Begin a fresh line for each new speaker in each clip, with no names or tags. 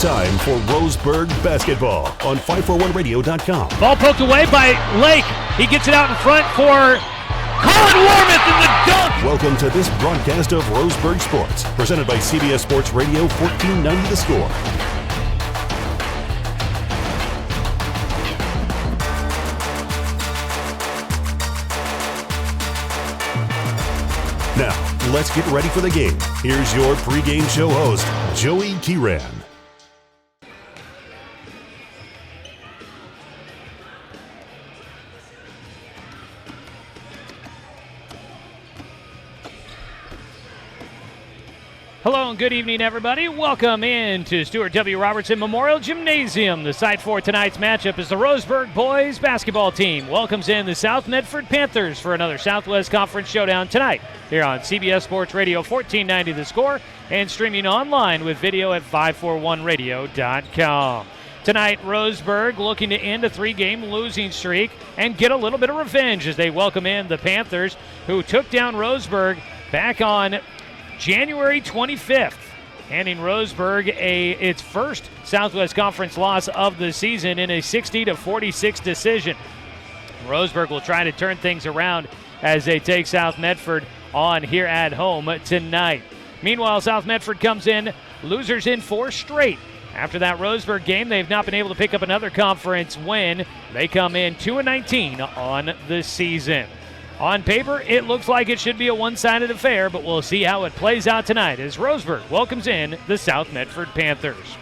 Time for Roseburg basketball on 541radio.com.
Ball poked away by Lake. He gets it out in front for Colin Warmouth in the dunk.
Welcome to this broadcast of Roseburg Sports, presented by CBS Sports Radio 1490 The Score. Now, let's get ready for the game. Here's your pregame show host, Joey Kiran.
Hello and good evening, everybody. Welcome in to Stuart W. Robertson Memorial Gymnasium. The site for tonight's matchup is the Roseburg boys basketball team. Welcomes in the South Medford Panthers for another Southwest Conference showdown tonight here on CBS Sports Radio 1490 The Score and streaming online with video at 541radio.com. Tonight, Roseburg looking to end a three-game losing streak and get a little bit of revenge as they welcome in the Panthers, who took down Roseburg back on January 25th, handing Roseburg its first Southwest Conference loss of the season in a 60-46 decision. Roseburg will try to turn things around as they take South Medford on here at home tonight. Meanwhile, South Medford comes in losers in 4 straight. After that Roseburg game, they've not been able to pick up another conference win. They come in 2-19 on the season. On paper, it looks like it should be a one-sided affair, but we'll see how it plays out tonight as Roseburg welcomes in the South Medford Panthers.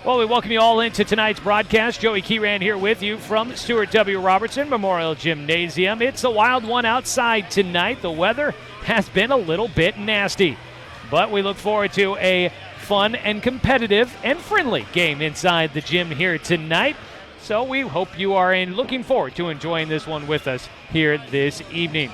Well, we welcome you all into tonight's broadcast. Joey Kiran here with you from Stuart W. Robertson Memorial Gymnasium. It's a wild one outside tonight. The weather has been a little bit nasty, but we look forward to a fun and competitive and friendly game inside the gym here tonight. So we hope you are looking forward to enjoying this one with us here this evening.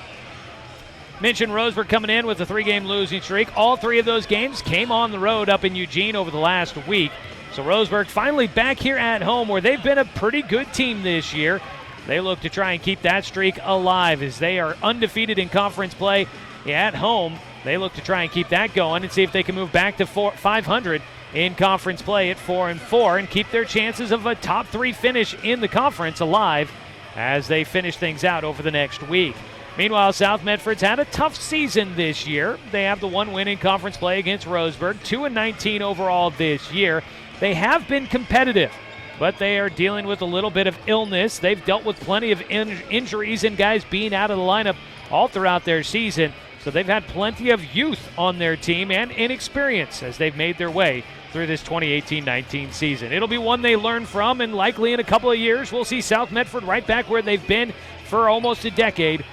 Mentioned Roseburg coming in with a 3-game losing streak. All 3 of those games came on the road up in Eugene over the last week. So Roseburg finally back here at home where they've been a pretty good team this year. They look to try and keep that streak alive as they are undefeated in conference play at home. They look to try and keep that going and see if they can move back to 500 in conference play at 4-4 and keep their chances of a top 3 finish in the conference alive as they finish things out over the next week. Meanwhile, South Medford's had a tough season this year. They have the 1 win in conference play against Roseburg, 2-19 overall this year. They have been competitive, but they are dealing with a little bit of illness. They've dealt with plenty of injuries and guys being out of the lineup all throughout their season. So they've had plenty of youth on their team and inexperience as they've made their way through this 2018-19 season. It'll be one they learn from, and likely in a couple of years we'll see South Medford right back where they've been for almost a decade,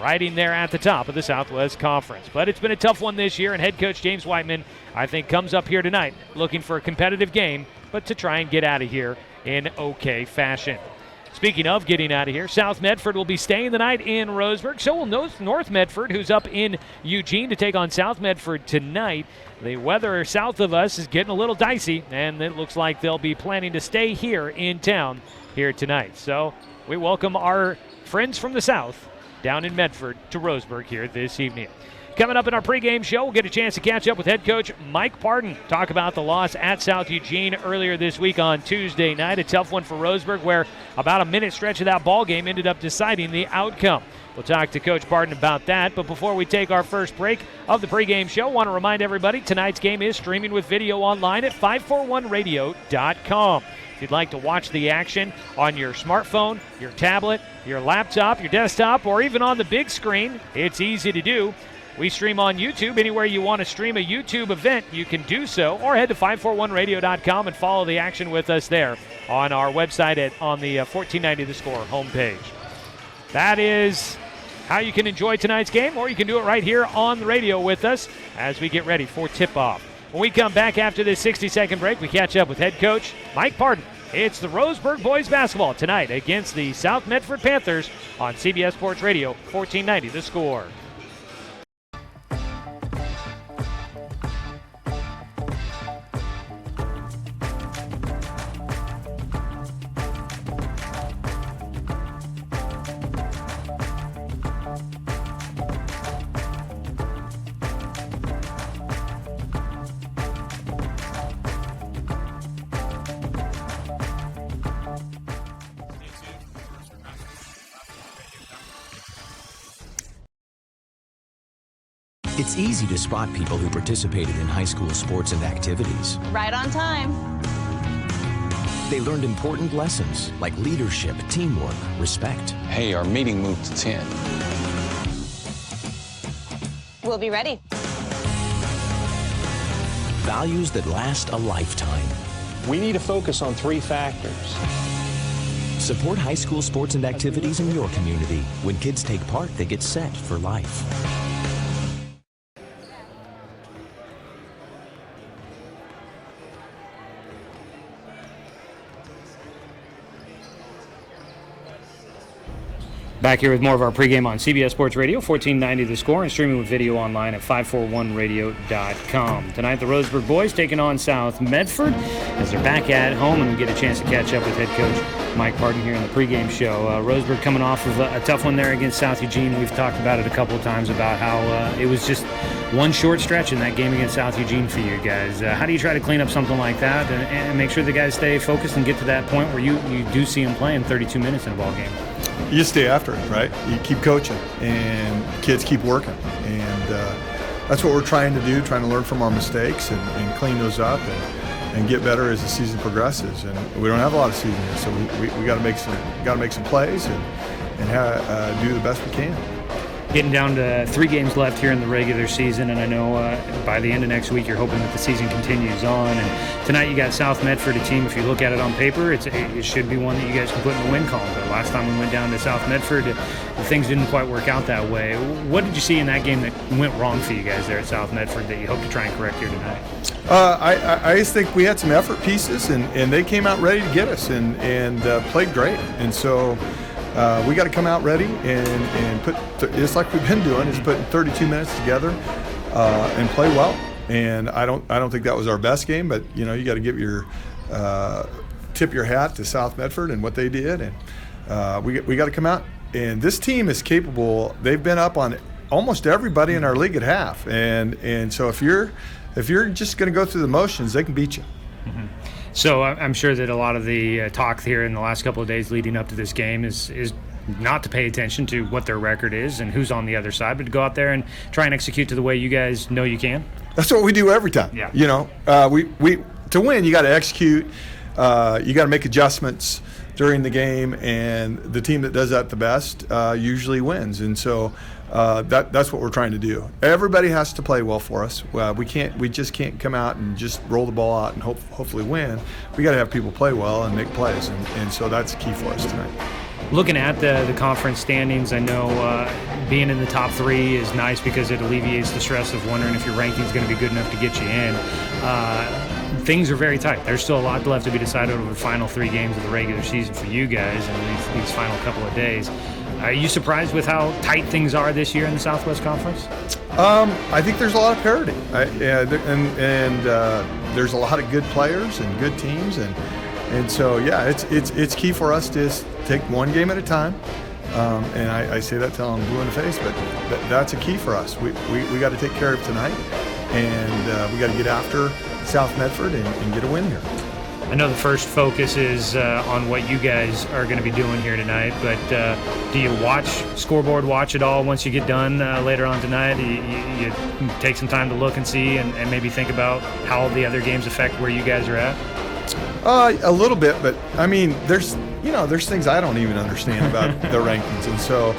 riding there at the top of the Southwest Conference. But it's been a tough one this year, and head coach James Whiteman, I think, comes up here tonight looking for a competitive game, but to try and get out of here in okay fashion. Speaking of getting out of here, South Medford will be staying the night in Roseburg. So will North Medford, who's up in Eugene to take on South Medford tonight. The weather south of us is getting a little dicey, and it looks like they'll be planning to stay here in town here tonight. So we welcome our friends from the south down in Medford to Roseburg here this evening. Coming up in our pregame show, we'll get a chance to catch up with head coach Mike Pardon. Talk about the loss at South Eugene earlier this week on Tuesday night. A tough one for Roseburg where about a minute stretch of that ball game ended up deciding the outcome. We'll talk to Coach Pardon about that. But before we take our first break of the pregame show, I want to remind everybody tonight's game is streaming with video online at 541radio.com. If you'd like to watch the action on your smartphone, your tablet, your laptop, your desktop, or even on the big screen, it's easy to do. We stream on YouTube. Anywhere you want to stream a YouTube event, you can do so, or head to 541radio.com and follow the action with us there on our website on the 1490 The Score homepage. That is how you can enjoy tonight's game, or you can do it right here on the radio with us as we get ready for tip-off. When we come back after this 60-second break, we catch up with head coach Mike Pardon. It's the Roseburg boys basketball tonight against the South Medford Panthers on CBS Sports Radio 1490 The Score.
It's easy to spot people who participated in high school sports and activities.
Right on time.
They learned important lessons like leadership, teamwork, respect.
Hey, our meeting moved to 10.
We'll be ready.
Values that last a lifetime.
We need to focus on 3 factors.
Support high school sports and activities in your community. When kids take part, they get set for life.
Back here with more of our pregame on CBS Sports Radio, 1490 The Score, and streaming with video online at 541radio.com. Tonight, the Roseburg boys taking on South Medford as they're back at home, and we get a chance to catch up with head coach Mike Parton here in the pregame show. Roseburg coming off of a tough one there against South Eugene. We've talked about it a couple of times about how it was just one short stretch in that game against South Eugene for you guys. How do you try to clean up something like that and make sure the guys stay focused and get to that point where you do see them playing 32 minutes in a ball game?
You stay after it, right? You keep coaching, and kids keep working, and that's what we're trying to do, trying to learn from our mistakes and clean those up and get better as the season progresses. And we don't have a lot of season here, so we got to make some plays and do the best we can.
Getting down to 3 games left here in the regular season, and I know by the end of next week you're hoping that the season continues on. And tonight you got South Medford, a team, if you look at it on paper, it should be one that you guys can put in the win column. But last time we went down to South Medford, things didn't quite work out that way. What did you see in that game that went wrong for you guys there at South Medford that you hope to try and correct here tonight?
I just think we had some effort pieces, and they came out ready to get us and played great. And so we got to come out ready and put, just like we've been doing, is putting 32 minutes together and play well. And I don't think that was our best game, but you got to give tip your hat to South Medford and what they did, and we got to come out. And this team is capable. They've been up on almost everybody in our league at half, and so if you're just going to go through the motions, they can beat you.
Mm-hmm. So I'm sure that a lot of the talk here in the last couple of days leading up to this game is not to pay attention to what their record is and who's on the other side, but to go out there and try and execute to the way you guys know you can.
That's what we do every time.
Yeah.
We to win, you got to execute. You got to make adjustments during the game, and the team that does that the best usually wins. And so that's what we're trying to do. Everybody has to play well for us. We just can't come out and just roll the ball out and hopefully win. We got to have people play well and make plays, and so that's key for us tonight.
Looking at the conference standings, I know being in the top 3 is nice because it alleviates the stress of wondering if your ranking is going to be good enough to get you in. Things are very tight. There's still a lot left to be decided over the final 3 games of the regular season for you guys in these final couple of days. Are you surprised with how tight things are this year in the Southwest Conference?
I think there's a lot of parity, and there's a lot of good players and good teams, and so it's key for us to take one game at a time. And I say that till I'm blue in the face, but that's a key for us. We got to take care of tonight, and we got to get after South Medford and get a win here.
I know the first focus is on what you guys are going to be doing here tonight, but do you scoreboard watch at all once you get done later on tonight? You take some time to look and see and maybe think about how the other games affect where you guys are at?
A little bit, but I mean, there's things I don't even understand about the rankings, and so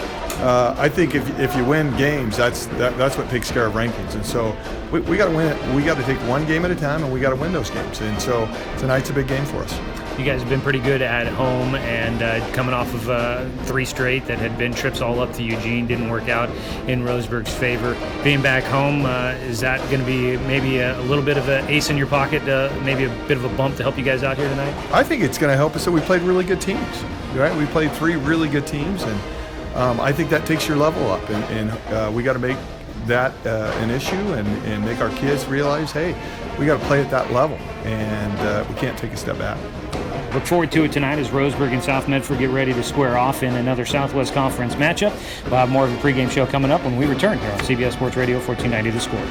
I think if you win games, that's what takes care of rankings, and so we got to win it. We got to take one game at a time, and we got to win those games, and so tonight's a big game for us.
You guys have been pretty good at home, and coming off of 3 straight that had been trips all up to Eugene, didn't work out in Roseburg's favor. Being back home, is that going to be maybe a little bit of an ace in your pocket, maybe a bit of a bump to help you guys out here tonight?
I think it's going to help us that we played really good teams, right? We played 3 really good teams, and I think that takes your level up, and we got to make that an issue and make our kids realize, hey, we got to play at that level, and we can't take a step back.
Look forward to it tonight as Roseburg and South Medford get ready to square off in another Southwest Conference matchup. We'll have more of a pregame show coming up when we return here on CBS Sports Radio 1490 The Score.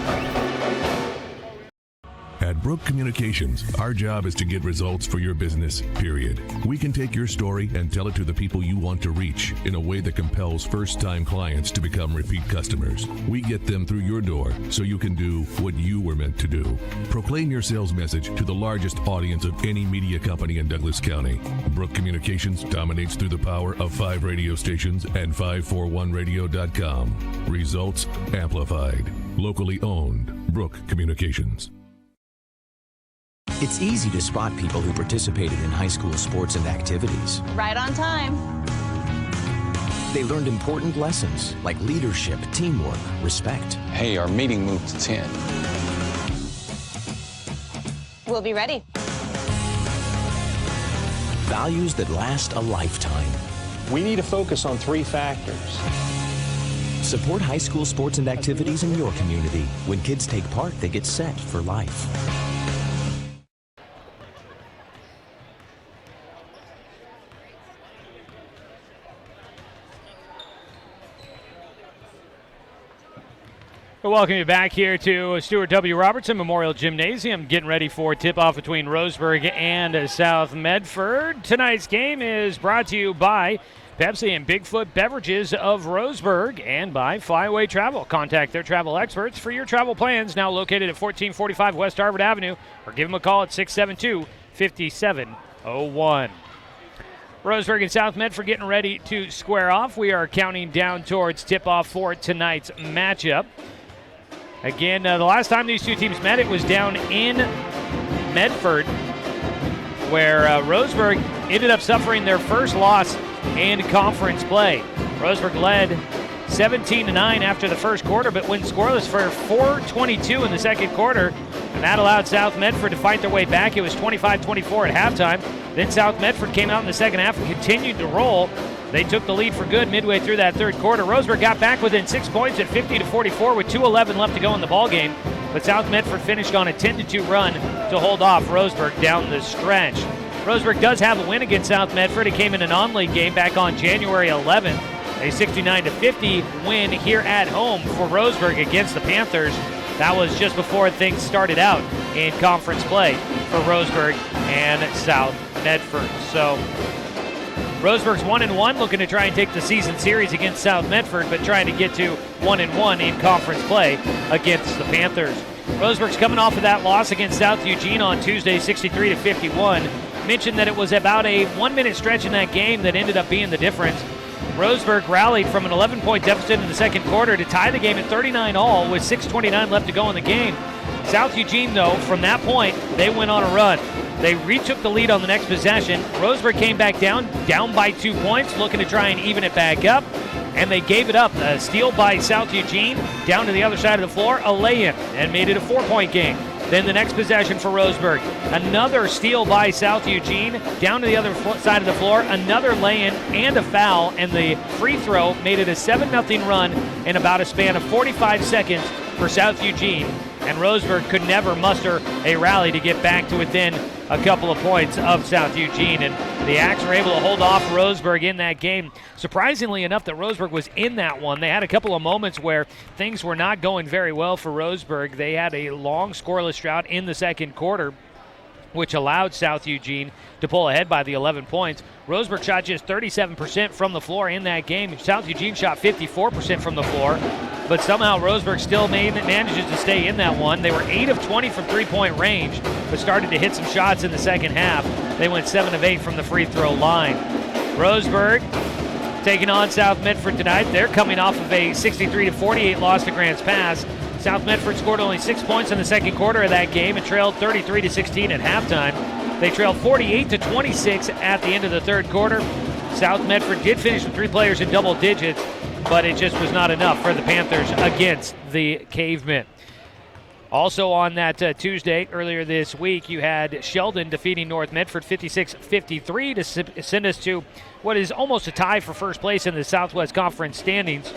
At Brook Communications, our job is to get results for your business, period. We can take your story and tell it to the people you want to reach in a way that compels first-time clients to become repeat customers. We get them through your door so you can do what you were meant to do. Proclaim your sales message to the largest audience of any media company in Douglas County. Brook Communications dominates through the power of 5 radio stations and 541radio.com. Results amplified. Locally owned. Brook Communications.
It's easy to spot people who participated in high school sports and activities.
Right on time.
They learned important lessons like leadership, teamwork, respect.
Hey, our meeting moved to 10.
We'll be ready.
Values that last a lifetime.
We need to focus on 3 factors.
Support high school sports and activities in your community. When kids take part, they get set for life.
We'll welcome you back here to Stuart W. Robertson Memorial Gymnasium, getting ready for tip-off between Roseburg and South Medford. Tonight's game is brought to you by Pepsi and Bigfoot Beverages of Roseburg and by Flyaway Travel. Contact their travel experts for your travel plans, now located at 1445 West Harvard Avenue, or give them a call at 672-5701. Roseburg and South Medford getting ready to square off. We are counting down towards tip-off for tonight's matchup. Again, the last time these two teams met, it was down in Medford, where Roseburg ended up suffering their first loss in conference play. Roseburg led 17-9 after the first quarter, but went scoreless for 4:22 in the second quarter, and that allowed South Medford to fight their way back. It was 25-24 at halftime. Then South Medford came out in the second half and continued to roll. They took the lead for good midway through that third quarter. Roseburg got back within 6 points at 50-44 with 2:11 left to go in the ballgame, but South Medford finished on a 10-2 run to hold off Roseburg down the stretch. Roseburg does have a win against South Medford. It came in a non-league game back on January 11th. A 69-50 win here at home for Roseburg against the Panthers. That was just before things started out in conference play for Roseburg and South Medford. So Roseburg's 1-1, looking to try and take the season series against South Medford, but trying to get to 1-1 in conference play against the Panthers. Roseburg's coming off of that loss against South Eugene on Tuesday, 63-51. Mentioned that it was about a 1-minute stretch in that game that ended up being the difference. Roseburg rallied from an 11-point deficit in the second quarter to tie the game at 39-all with 6:29 left to go in the game. South Eugene, though, from that point, they went on a run. They retook the lead on the next possession. Roseburg came back down by 2 points, looking to try and even it back up, and they gave it up. A steal by South Eugene down to the other side of the floor, a lay-in, and made it a 4-point game. Then the next possession for Roseburg, another steal by South Eugene down to the other side of the floor, another lay-in and a foul, and the free throw made it a 7-0 run in about a span of 45 seconds for South Eugene, and Roseburg could never muster a rally to get back to within a couple of points of South Eugene, and the Axe were able to hold off Roseburg in that game. Surprisingly enough that Roseburg was in that one. They had a couple of moments where things were not going very well for Roseburg. They had a long scoreless drought in the second quarter, which allowed South Eugene to pull ahead by the 11 points. Roseburg shot just 37% from the floor in that game. South Eugene shot 54% from the floor, but somehow Roseburg still manages to stay in that one. They were 8 of 20 from three-point range, but started to hit some shots in the second half. They went 7 of 8 from the free throw line. Roseburg taking on South Medford tonight. They're coming off of a 63-48 loss to Grants Pass. South Medford scored only 6 points in the second quarter of that game and trailed 33-16 at halftime. They trailed 48-26 at the end of the third quarter. South Medford did finish with 3 players in double digits, but it just was not enough for the Panthers against the Cavemen. Also on that Tuesday, earlier this week, you had Sheldon defeating North Medford 56-53 to send us to what is almost a tie for first place in the Southwest Conference standings.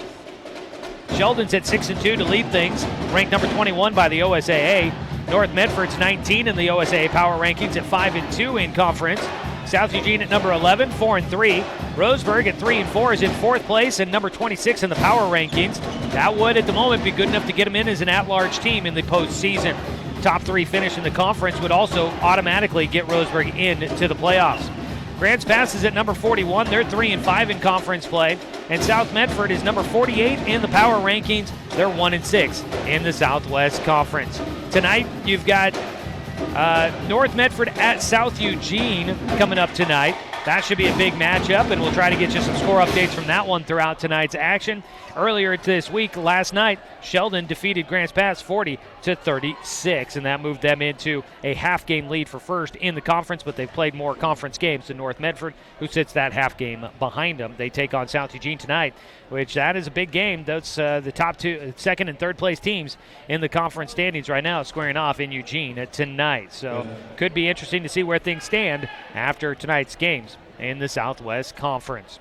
Sheldon's at 6-2 to lead things, ranked number 21 by the OSAA. North Medford's 19 in the OSAA power rankings at 5-2 in conference. South Eugene at number 11, 4-3. Roseburg at 3-4 is in fourth place and number 26 in the power rankings. That would, at the moment, be good enough to get them in as an at-large team in the postseason. top 3 finish in the conference would also automatically get Roseburg into the playoffs. Grants Pass is at number 41. They're 3-5 in conference play. And South Medford is number 48 in the power rankings. They're 1-6 in the Southwest Conference. Tonight, you've got North Medford at South Eugene coming up tonight. That should be a big matchup, and we'll try to get you some score updates from that one throughout tonight's action. Earlier this week, last night, Sheldon defeated Grants Pass 40-36, and that moved them into a half-game lead for first in the conference, but they've played more conference games than North Medford, who sits that half game behind them. They take on South Eugene tonight, which that is a big game. That's the top 2, second and third place teams in the conference standings right now squaring off in Eugene tonight. So could be interesting to see where things stand after tonight's games in the Southwest Conference.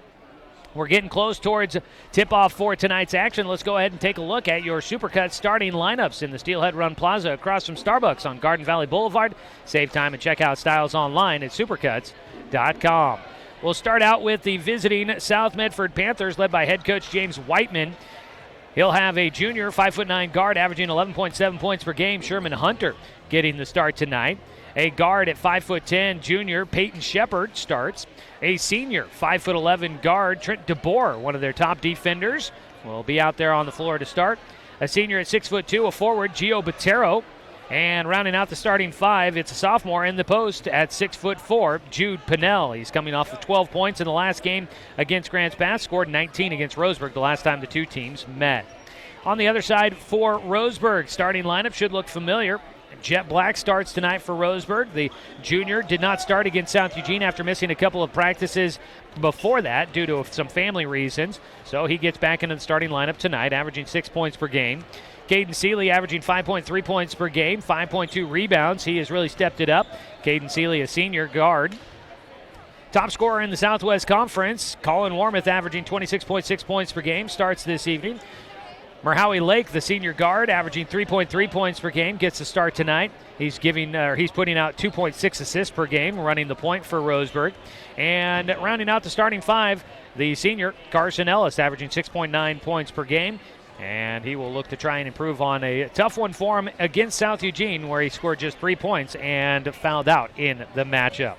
We're getting close towards tip-off for tonight's action. Let's go ahead and take a look at your Supercuts starting lineups in the Steelhead Run Plaza across from Starbucks on Garden Valley Boulevard. Save time and check out styles online at supercuts.com. We'll start out with the visiting South Medford Panthers led by head coach James Whiteman. He'll have a junior 5'9" guard averaging 11.7 points per game, Sherman Hunter, getting the start tonight. A guard at 5'10", junior Peyton Shepard starts. A senior 5'11" guard Trent DeBoer, one of their top defenders, will be out there on the floor to start. A senior at 6'2", a forward Gio Botero. And rounding out the starting 5, it's a sophomore in the post at 6'4", Jude Pinnell. He's coming off of 12 points in the last game against Grants Pass, scored 19 against Roseburg the last time the two teams met. On the other side for Roseburg, starting lineup should look familiar. Jet Black starts tonight for Roseburg. The junior did not start against South Eugene after missing a couple of practices before that due to some family reasons. So he gets back into the starting lineup tonight, averaging 6 points per game. Caden Seeley averaging 5.3 points per game, 5.2 rebounds. He has really stepped it up. Caden Seeley, a senior guard. Top scorer in the Southwest Conference, Colin Warmoth averaging 26.6 points per game, starts this evening. Merhowie Lake, the senior guard, averaging 3.3 points per game, gets the start tonight. He's putting out 2.6 assists per game, running the point for Roseburg. And rounding out the starting 5, the senior Carson Ellis, averaging 6.9 points per game. And he will look to try and improve on a tough one for him against South Eugene, where he scored just 3 points and fouled out in the matchup.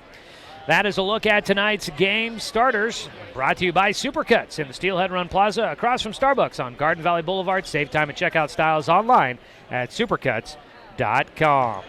That is a look at tonight's game starters, brought to you by Supercuts in the Steelhead Run Plaza across from Starbucks on Garden Valley Boulevard. Save time and check out styles online at supercuts.com.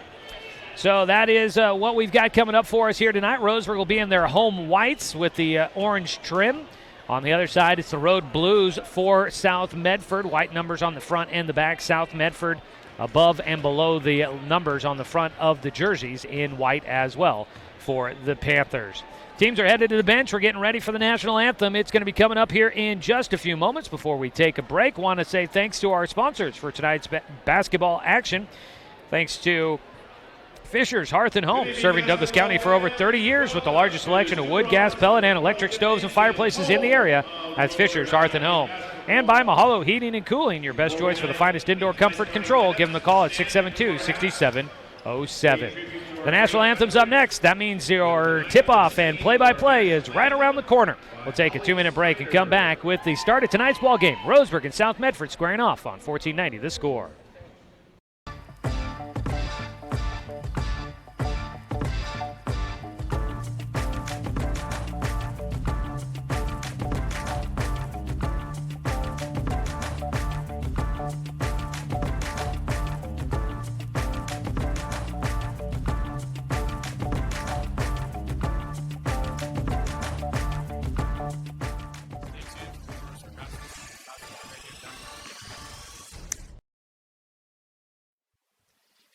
So that is what we've got coming up for us here tonight. Roseburg will be in their home whites with the orange trim. On the other side, it's the road blues for South Medford. White numbers on the front and the back. South Medford above and below the numbers on the front of the jerseys in white as well for the Panthers. Teams are headed to the bench. We're getting ready for the national anthem. It's going to be coming up here in just a few moments. Before we take a break, want to say thanks to our sponsors for tonight's basketball action. Thanks to Fisher's Hearth and Home, serving Douglas County for over 30 years with the largest selection of wood, gas, pellet, and electric stoves and fireplaces in the area. That's Fisher's Hearth and Home. And by Mahalo Heating and Cooling, your best choice for the finest indoor comfort control. Give them a call at 672-6707. The national anthem's up next. That means your tip-off and play-by-play is right around the corner. We'll take a 2-minute break and come back with the start of tonight's ball game. Roseburg and South Medford squaring off on 1490 The Score.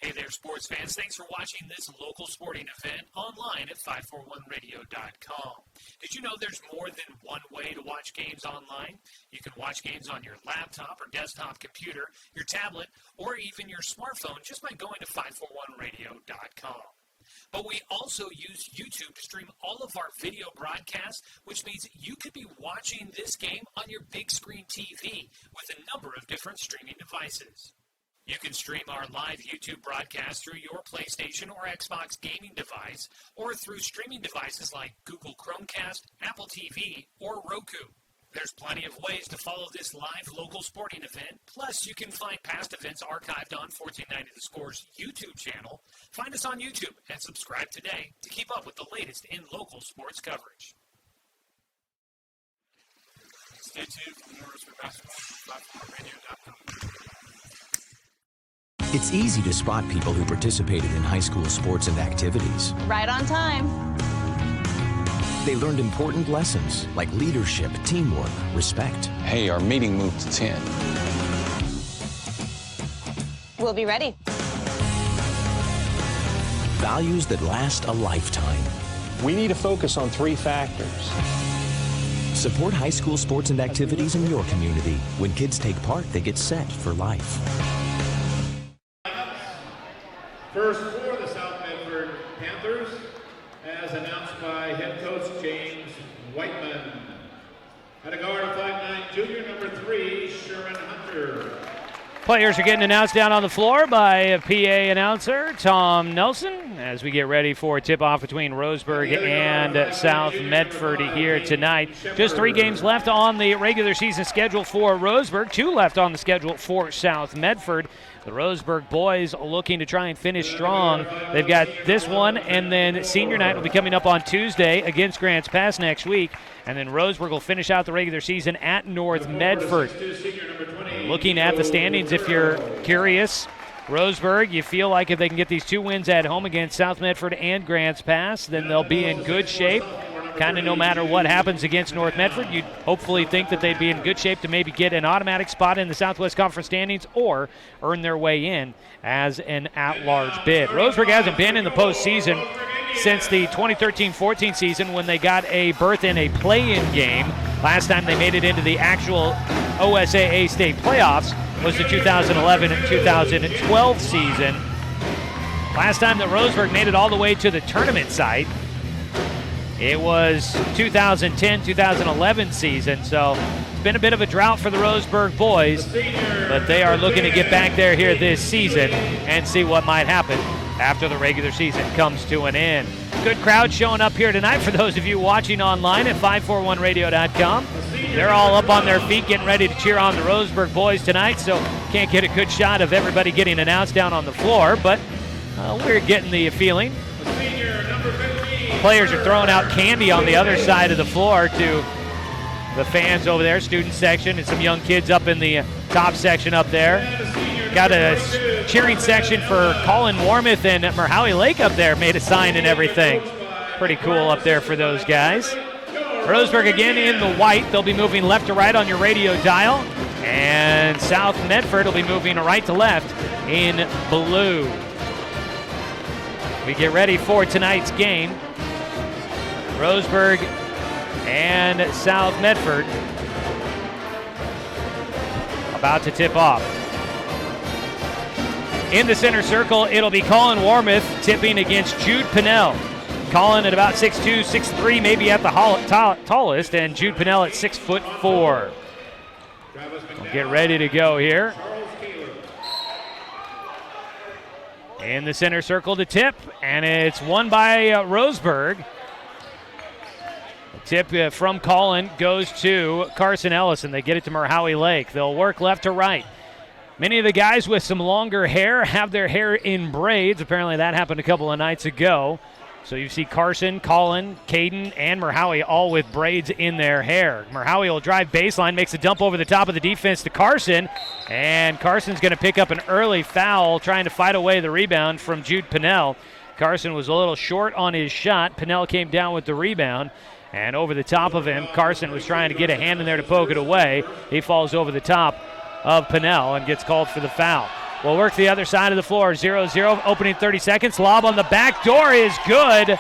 Hey there, sports fans. Thanks for watching this local sporting event online at 541radio.com. Did you know there's more than one way to watch games online? You can watch games on your laptop or desktop computer, your tablet, or even your smartphone just by going to 541radio.com. But we also use YouTube to stream all of our video broadcasts, which means you could be watching this game on your big screen TV with a number of different streaming devices. You can stream our live YouTube broadcast through your PlayStation or Xbox gaming device or through streaming devices like Google Chromecast, Apple TV, or Roku. There's plenty of ways to follow this live local sporting event. Plus, you can find past events archived on 1490 The Score's YouTube channel. Find us on YouTube and subscribe today to keep up with the latest in local sports coverage. Stay tuned for more Roseburg basketball from PlatformRadio.com.
It's easy to spot people who participated in high school sports and activities.
Right on time.
They learned important lessons like leadership, teamwork, respect.
Hey, our meeting moved to 10.
We'll be ready.
Values that last a lifetime.
We need to focus on 3 factors.
Support high school sports and activities in your community. When kids take part, they get set for life.
First for the South Medford Panthers, as announced by head coach James Whiteman. At a guard of 5'9", junior number 3, Sherman Hunter.
Players are getting announced down on the floor by PA announcer Tom Nelson as we get ready for tip-off between Roseburg and South Medford here tonight. Just 3 games left on the regular season schedule for Roseburg, 2 left on the schedule for South Medford. The Roseburg boys looking to try and finish strong. They've got this one, and then senior night will be coming up on Tuesday against Grants Pass next week. And then Roseburg will finish out the regular season at North Medford. Looking at the standings, if you're curious, Roseburg, you feel like if they can get these 2 wins at home against South Medford and Grants Pass, then they'll be in good shape. Kind of no matter what happens against North Medford, you'd hopefully think that they'd be in good shape to maybe get an automatic spot in the Southwest Conference standings or earn their way in as an at-large bid. Roseburg hasn't been in the postseason since the 2013-14 season when they got a berth in a play-in game. Last time they made it into the actual OSAA state playoffs was the 2011 and 2012 season. Last time that Roseburg made it all the way to the tournament site, it was 2010-2011 season, so it's been a bit of a drought for the Roseburg boys, but they are looking to get back there here this season and see what might happen after the regular season comes to an end. Good crowd showing up here tonight for those of you watching online at 541radio.com. They're all up on their feet getting ready to cheer on the Roseburg boys tonight, so can't get a good shot of everybody getting announced down on the floor, but we're getting the feeling. Players are throwing out candy on the other side of the floor to the fans over there, student section, and some young kids up in the top section up there. Got a cheering section for Colin Warmouth and Merhowie Lake up there, made a sign and everything. Pretty cool up there for those guys. Roseburg again in the white. They'll be moving left to right on your radio dial. And South Medford will be moving right to left in blue. We get ready for tonight's game. Roseburg and South Medford about to tip off. In the center circle, it'll be Colin Warmouth tipping against Jude Pinnell. Colin at about 6'2", 6'3", maybe at the tallest, and Jude Pinnell at 6'4". We'll get ready to go here. In the center circle to tip, and it's won by Roseburg. Tip from Colin goes to Carson Ellison. They get it to Merhowie Lake. They'll work left to right. Many of the guys with some longer hair have their hair in braids. Apparently that happened a couple of nights ago. So you see Carson, Colin, Caden, and Merhowie all with braids in their hair. Merhowie will drive baseline, makes a dump over the top of the defense to Carson. And Carson's going to pick up an early foul, trying to fight away the rebound from Jude Pinnell. Carson was a little short on his shot. Pinnell came down with the rebound. And over the top of him, Carson was trying to get a hand in there to poke it away. He falls over the top of Pinnell and gets called for the foul. We'll work the other side of the floor. 0-0, opening 30 seconds. Lob on the back door is good.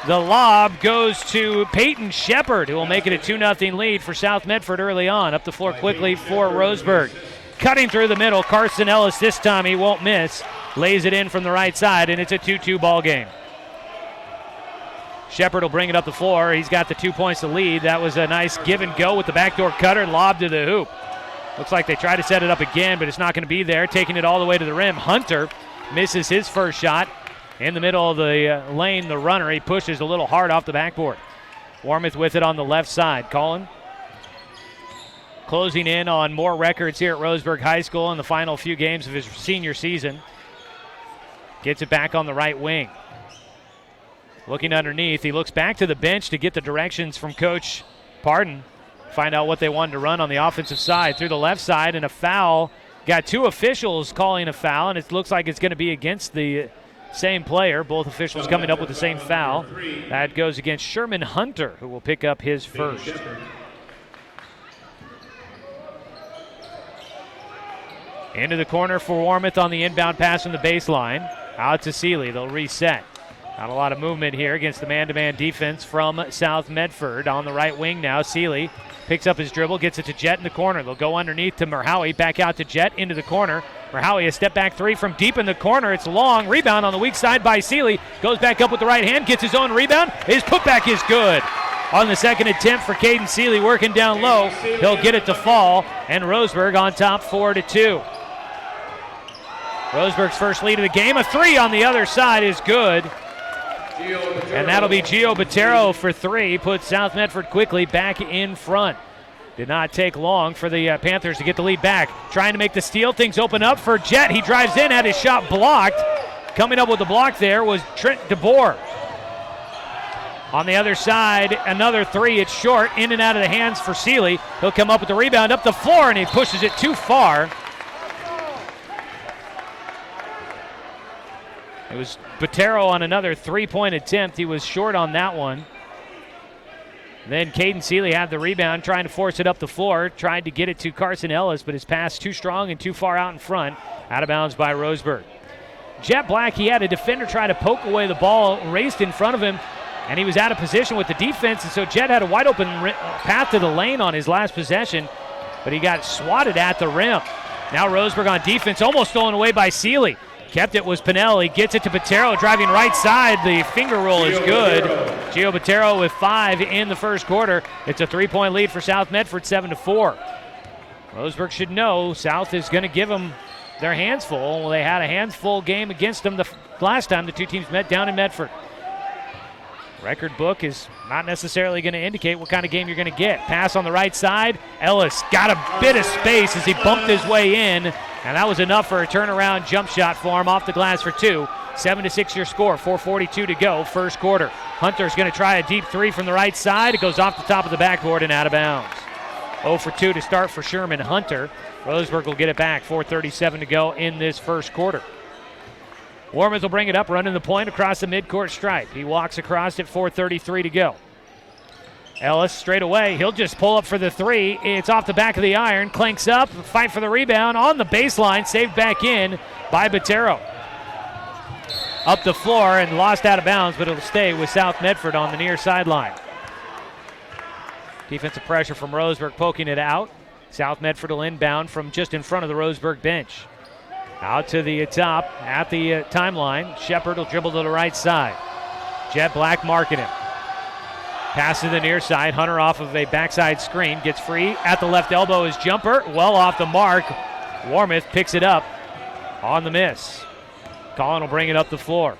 The lob goes to Peyton Shepard, who will make it a 2-0 lead for South Medford early on. Up the floor quickly for Roseburg. Cutting through the middle, Carson Ellis this time he won't miss. Lays it in from the right side, and it's a 2-2 ball game. Shepard will bring it up the floor. He's got the 2 points to lead. That was a nice give and go with the backdoor cutter, lob to the hoop. Looks like they try to set it up again, but it's not going to be there. Taking it all the way to the rim. Hunter misses his first shot. In the middle of the lane, the runner, he pushes a little hard off the backboard. Warmouth with it on the left side. Colin closing in on more records here at Roseburg High School in the final few games of his senior season. Gets it back on the right wing. Looking underneath, he looks back to the bench to get the directions from Coach Pardon. Find out what they wanted to run on the offensive side. Through the left side, and a foul. Got two officials calling a foul, and it looks like it's going to be against the same player. Both officials coming up with the same foul. That goes against Sherman Hunter, who will pick up his first. Into the corner for Warmouth on the inbound pass from the baseline. Out to Seeley. They'll reset. Not a lot of movement here against the man-to-man defense from South Medford. On the right wing now, Seeley picks up his dribble, gets it to Jett in the corner. They'll go underneath to Merhowie, back out to Jett into the corner. Merhowie, a step-back three from deep in the corner. It's long. Rebound on the weak side by Seeley. Goes back up with the right hand, gets his own rebound. His putback is good. On the second attempt for Caden Seeley, working down low. He'll get it to fall, and Roseburg on top 4-2. Roseburg's first lead of the game. A three on the other side is good. And that'll be Gio Botero for three. Puts South Medford quickly back in front. Did not take long for the Panthers to get the lead back. Trying to make the steal. Things open up for Jett. He drives in, had his shot blocked. Coming up with the block there was Trent DeBoer. On the other side, another three. It's short. In and out of the hands for Seeley. He'll come up with the rebound up the floor, and he pushes it too far. It was Botero on another three-point attempt. He was short on that one. Then Caden Seeley had the rebound, trying to force it up the floor. Tried to get it to Carson Ellis, but his pass too strong and too far out in front. Out of bounds by Roseburg. Jet Black, he had a defender try to poke away the ball, raced in front of him, and he was out of position with the defense, and so Jet had a wide open path to the lane on his last possession, but he got swatted at the rim. Now Roseburg on defense, almost stolen away by Seeley. Kept it was Pinell. He gets it to Botero, driving right side. The finger roll is good. Gio Botero with 5 in the first quarter. It's a 3-point lead for South Medford, 7-4. Roseburg should know South is going to give them their hands full. Well, they had a hands-full game against them the last time the two teams met down in Medford. Record book is not necessarily going to indicate what kind of game you're going to get. Pass on the right side. Ellis got a bit of space as he bumped his way in, and that was enough for a turnaround jump shot for him off the glass for 2. 7-6 your score, 4:42 to go, first quarter. Hunter's going to try a deep three from the right side. It goes off the top of the backboard and out of bounds. 0 for 2 to start for Sherman Hunter. Roseburg will get it back, 4:37 to go in this first quarter. Warmouth will bring it up, running the point across the midcourt stripe. He walks across at 4:33 to go. Ellis straight away. He'll just pull up for the three. It's off the back of the iron. Clanks up. Fight for the rebound on the baseline. Saved back in by Botero. Up the floor and lost out of bounds, but it'll stay with South Medford on the near sideline. Defensive pressure from Roseburg poking it out. South Medford will inbound from just in front of the Roseburg bench. Out to the top at the timeline. Shepard will dribble to the right side. Jet Black marking him. Pass to the near side. Hunter off of a backside screen. Gets free. At the left elbow is jumper. Well off the mark. Warmouth picks it up on the miss. Collin will bring it up the floor.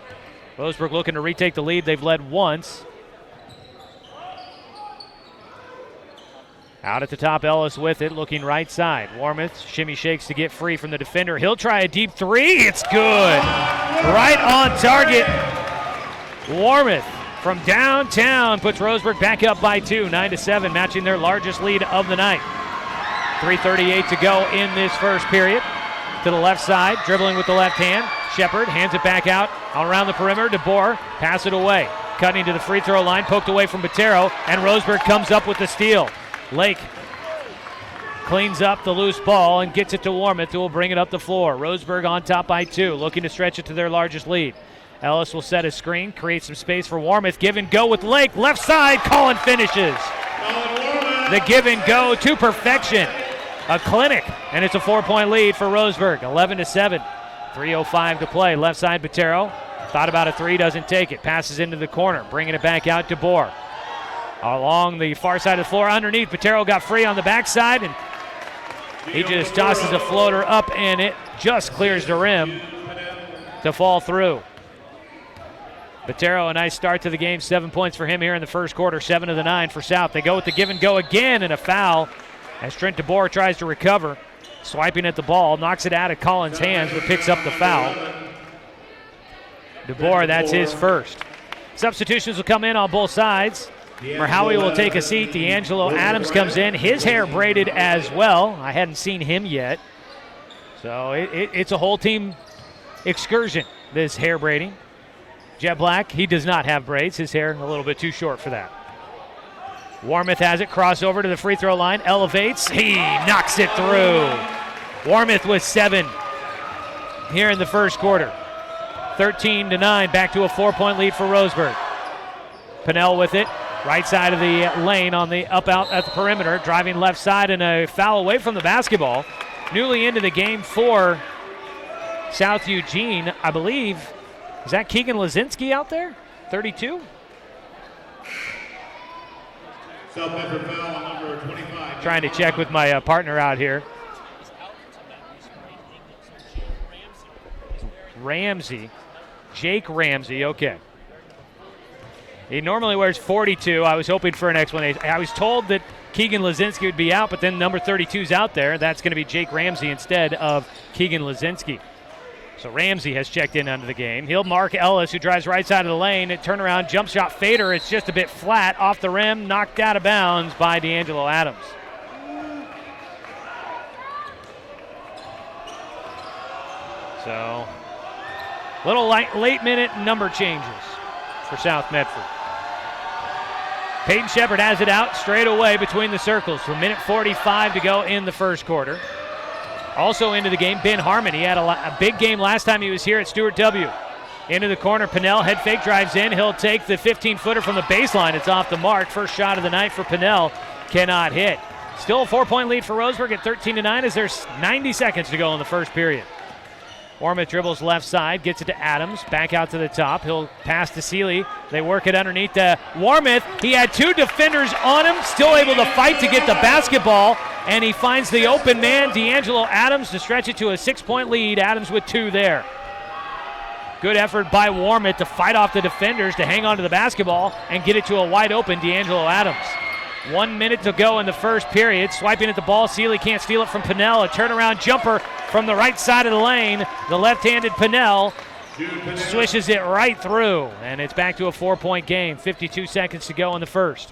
Roseburg looking to retake the lead. They've led once. Out at the top, Ellis with it, looking right side. Warmouth shimmy shakes to get free from the defender. He'll try a deep three. It's good. Right on target. Warmouth from downtown puts Roseburg back up by 2, 9-7, matching their largest lead of the night. 3:38 to go in this first period. To the left side, dribbling with the left hand. Shepard hands it back out around the perimeter. DeBoer pass it away. Cutting to the free throw line, poked away from Botero, and Roseburg comes up with the steal. Lake cleans up the loose ball and gets it to Warmouth, who will bring it up the floor. Roseburg on top by 2, looking to stretch it to their largest lead. Ellis will set a screen, create some space for Warmouth. Give and go with Lake. Left side, Collin finishes. The give and go to perfection. A clinic, and it's a 4-point lead for Roseburg, 11-7. 3:05 to play. Left side, Botero. Thought about a three, doesn't take it. Passes into the corner, bringing it back out to Boer. Along the far side of the floor, underneath, Botero got free on the backside, and he just tosses a floater up, and it just clears the rim to fall through. Botero, a nice start to the game. 7 points for him here in the first quarter, 7 of the 9 for South. They go with the give and go again, and a foul as Trent DeBoer tries to recover. Swiping at the ball, knocks it out of Collins' hands, but picks up the foul. DeBoer, that's his first. Substitutions will come in on both sides. Merhowie will take a seat. D'Angelo Adams comes in. His hair braided as well. I hadn't seen him yet. So it's a whole team excursion, this hair braiding. Jet Black, he does not have braids. His hair a little bit too short for that. Warmoth has it, crossover to the free throw line, elevates, he knocks it through. Warmoth with 7 here in the first quarter. 13-9, back to a 4-point lead for Roseburg. Pennell with it, right side of the lane on the up out at the perimeter, driving left side, and a foul away from the basketball. Newly into the game for South Eugene, I believe. Is that Keegan Lazinski out there? 32?
South Medford foul on number 25.
Trying to check with my partner out here. Ramsey. Jake Ramsey, okay. He normally wears 42. I was hoping for an explanation. I was told that Keegan Lazinski would be out, but then number 32's out there. That's going to be Jake Ramsey instead of Keegan Lazinski. So Ramsey has checked in under the game. He'll mark Ellis, who drives right side of the lane. A turnaround jump shot fader. It's just a bit flat off the rim, knocked out of bounds by D'Angelo Adams. So, little late minute number changes for South Medford. Peyton Shepard has it out straight away between the circles. So 1:45 to go in the first quarter. Also into the game, Ben Harmon. He had a big game last time he was here at Stuart W. Into the corner, Pennell, head fake, drives in. He'll take the 15-footer from the baseline. It's off the mark. First shot of the night for Pennell. Cannot hit. Still a 4-point lead for Roseburg at 13-9 as there's 90 seconds to go in the first period. Warmoth dribbles left side, gets it to Adams, back out to the top. He'll pass to Seeley. They work it underneath to Warmoth. He had 2 defenders on him, still able to fight to get the basketball, and he finds the open man, D'Angelo Adams, to stretch it to a 6-point lead. Adams with 2 there. Good effort by Warmoth to fight off the defenders, to hang on to the basketball and get it to a wide open D'Angelo Adams. 1 minute to go in the first period. Swiping at the ball, Seeley can't steal it from Pennell. A turnaround jumper from the right side of the lane. The left-handed Pennell swishes it right through, and it's back to a 4-point game. 52 seconds to go in the first.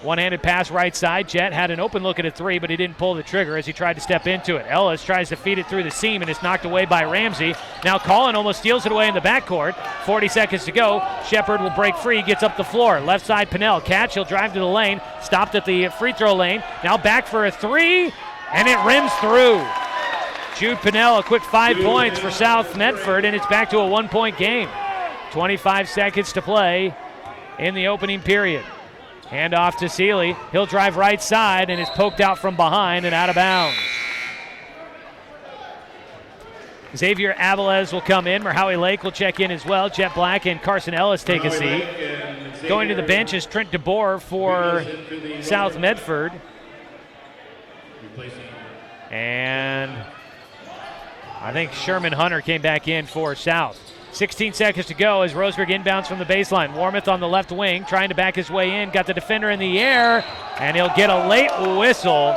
One-handed pass right side. Jet had an open look at a 3, but he didn't pull the trigger as he tried to step into it. Ellis tries to feed it through the seam, and it's knocked away by Ramsey. Now Collin almost steals it away in the backcourt. 40 seconds to go. Shepard will break free, gets up the floor. Left side Pennell. Catch, he'll drive to the lane. Stopped at the free throw lane. Now back for a 3, and it rims through. Jude Pennell, a quick 5 points for South Medford, and it's back to a 1-point game. 25 seconds to play in the opening period. Hand off to Seeley. He'll drive right side, and is poked out from behind and out of bounds. Xavier Avilés will come in. Merhowie Lake will check in as well. Jet Black and Carson Ellis take a seat. Going to the bench is Trent DeBoer for South Medford. And I think Sherman Hunter came back in for South. 16 seconds to go as Roseburg inbounds from the baseline. Warmoth on the left wing, trying to back his way in. Got the defender in the air, and he'll get a late whistle.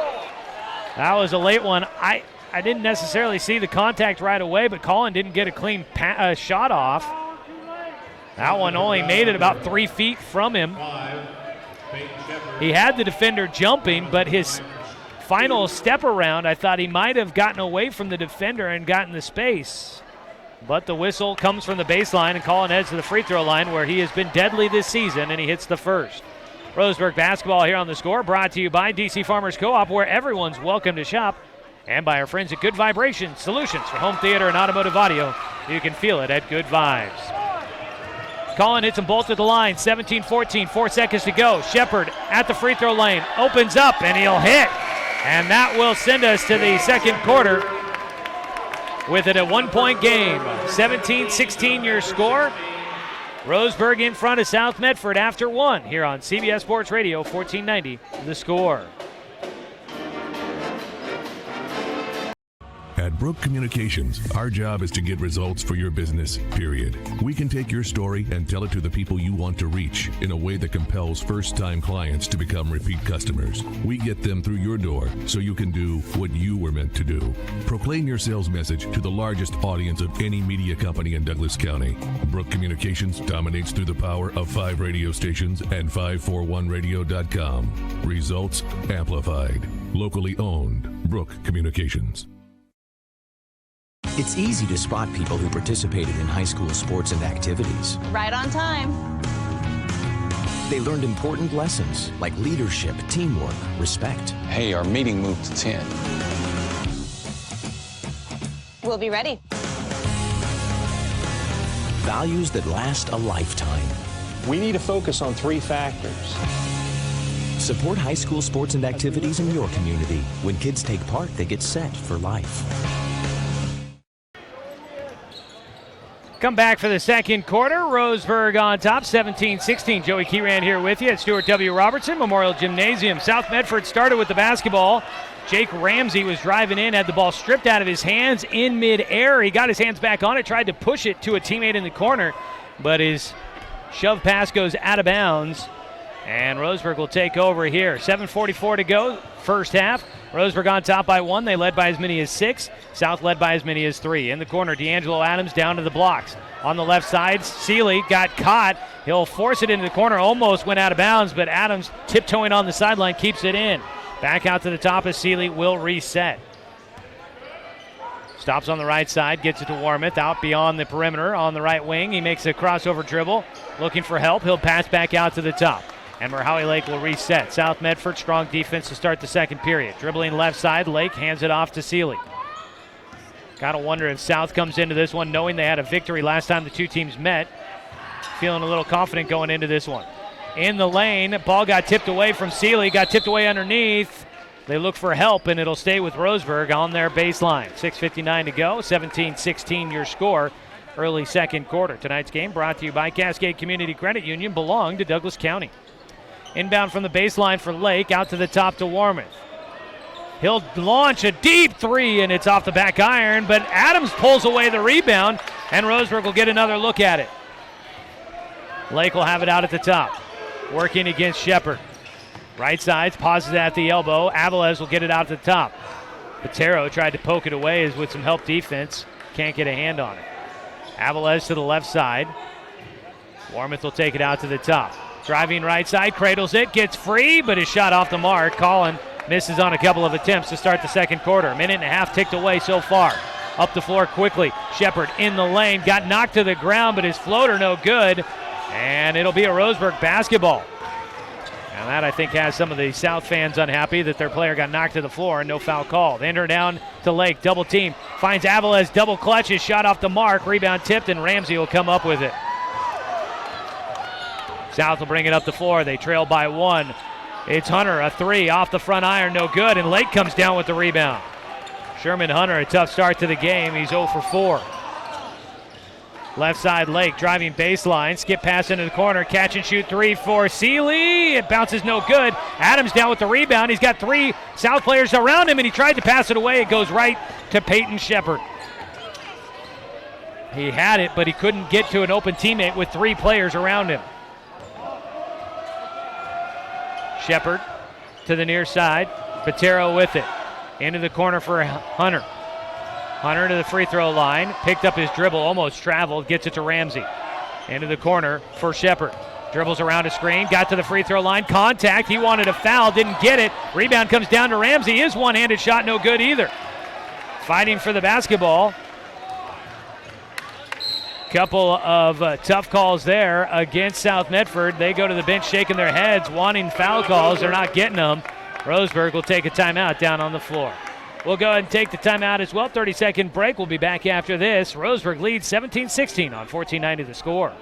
That was a late one. I didn't necessarily see the contact right away, but Collin didn't get a clean shot off. That one only made it about 3 feet from him. He had the defender jumping, but his final step around, I thought he might have gotten away from the defender and gotten the space. But the whistle comes from the baseline, and Collin heads to the free throw line where he has been deadly this season, and he hits the first. Roseburg basketball here on The Score, brought to you by DC Farmers Co-op, where everyone's welcome to shop, and by our friends at Good Vibration Solutions for home theater and automotive audio. You can feel it at Good Vibes. Collin hits them both at the line, 17-14, 4 seconds to go. Shepard at the free throw lane, opens up, and he'll hit. And that will send us to the second quarter with it a 1-point game. 17-16 your score. Roseburg in front of South Medford after 1 here on CBS Sports Radio 1490 The Score.
At Brook Communications, our job is to get results for your business, period. We can take your story and tell it to the people you want to reach in a way that compels first-time clients to become repeat customers. We get them through your door so you can do what you were meant to do. Proclaim your sales message to the largest audience of any media company in Douglas County. Brook Communications dominates through the power of 5 radio stations and 541radio.com. Results amplified. Locally owned. Brook Communications.
It's easy to spot people who participated in high school sports and activities.
Right on time.
They learned important lessons like leadership, teamwork, respect.
Hey, our meeting moved to 10.
We'll be ready.
Values that last a lifetime.
We need to focus on 3 factors.
Support high school sports and activities in your community. When kids take part, they get set for life.
Come back for the second quarter. Roseburg on top, 17-16. Joey Keyran here with you at Stuart W. Robertson Memorial Gymnasium. South Medford started with the basketball. Jake Ramsey was driving in, had the ball stripped out of his hands in midair. He got his hands back on it, tried to push it to a teammate in the corner, but his shove pass goes out of bounds. And Roseburg will take over here. 7:44 to go, first half. Roseburg on top by 1. They led by as many as 6. South led by as many as 3. In the corner, D'Angelo Adams down to the blocks. On the left side, Seeley got caught. He'll force it into the corner. Almost went out of bounds, but Adams tiptoeing on the sideline keeps it in. Back out to the top as Seeley will reset. Stops on the right side, gets it to Warmoth, out beyond the perimeter on the right wing. He makes a crossover dribble, looking for help. He'll pass back out to the top. And Merhowie Lake will reset. South Medford, strong defense to start the second period. Dribbling left side, Lake hands it off to Seeley. Gotta wonder if South comes into this one knowing they had a victory last time the two teams met. Feeling a little confident going into this one. In the lane, ball got tipped away from Seeley, got tipped away underneath. They look for help, and it'll stay with Roseburg on their baseline. 6:59 to go, 17-16 your score. Early second quarter. Tonight's game brought to you by Cascade Community Credit Union, belong to Douglas County. Inbound from the baseline for Lake, out to the top to Warmoth. He'll launch a deep 3, and it's off the back iron, but Adams pulls away the rebound, and Roseburg will get another look at it. Lake will have it out at the top, working against Shepard. Right side, pauses at the elbow. Avilés will get it out at the top. Patero tried to poke it away with some help defense. Can't get a hand on it. Avilés to the left side. Warmoth will take it out to the top. Driving right side, cradles it, gets free, but is shot off the mark. Collin misses on a couple of attempts to start the second quarter. A minute and a half ticked away so far. Up the floor quickly. Shepard in the lane, got knocked to the ground, but his floater no good. And it'll be a Roseburg basketball. And that, I think, has some of the South fans unhappy that their player got knocked to the floor and no foul called. Enter down to Lake, double team. Finds Avilés, double clutches, shot off the mark. Rebound tipped, and Ramsey will come up with it. South will bring it up the floor. They trail by 1. It's Hunter, a 3 off the front iron, no good, and Lake comes down with the rebound. Sherman Hunter, a tough start to the game. He's 0 for 4. Left side, Lake driving baseline, skip pass into the corner, catch and shoot 3 for Seeley. It bounces no good. Adams down with the rebound. He's got 3 South players around him, and he tried to pass it away. It goes right to Peyton Shepard. He had it, but he couldn't get to an open teammate with 3 players around him. Shepard to the near side. Patero with it. Into the corner for Hunter. Hunter to the free throw line. Picked up his dribble, almost traveled. Gets it to Ramsey. Into the corner for Shepard. Dribbles around a screen. Got to the free throw line. Contact. He wanted a foul. Didn't get it. Rebound comes down to Ramsey. His one-handed shot no good either. Fighting for the basketball. Couple of tough calls there against South Medford. They go to the bench shaking their heads, wanting foul calls. They're not getting them. Roseburg will take a timeout down on the floor. We'll go ahead and take the timeout as well. 30-second break. We'll be back after this. Roseburg leads 17-16 on 1490 The Score.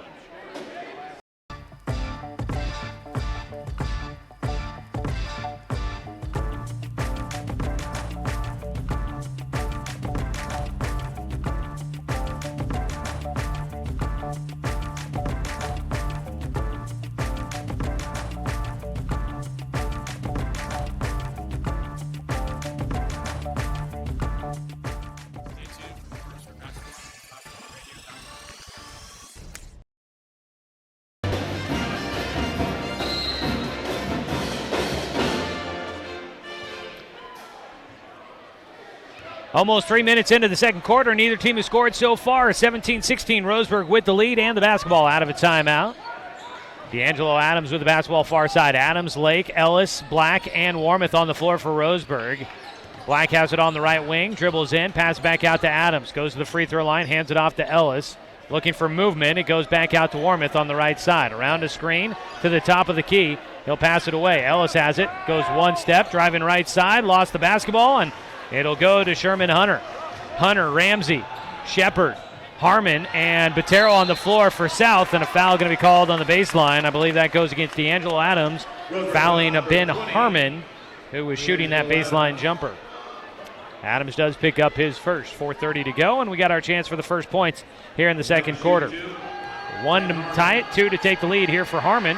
Almost 3 minutes into the second quarter. Neither team has scored so far. 17-16, Roseburg with the lead and the basketball out of a timeout. D'Angelo Adams with the basketball far side. Adams, Lake, Ellis, Black, and Warmoth on the floor for Roseburg. Black has it on the right wing, dribbles in, pass back out to Adams. Goes to the free throw line, hands it off to Ellis. Looking for movement, it goes back out to Warmoth on the right side. Around a screen to the top of the key. He'll pass it away. Ellis has it, goes one step, driving right side, lost the basketball, and it'll go to Sherman Hunter. Hunter, Ramsey, Shepard, Harmon, and Botero on the floor for South, and a foul going to be called on the baseline. I believe that goes against D'Angelo Adams, fouling Ben Harmon, who was shooting that baseline jumper. Adams does pick up his first. 4:30 to go, and we got our chance for the first points here in the second quarter. 1 to tie it, 2 to take the lead here for Harmon.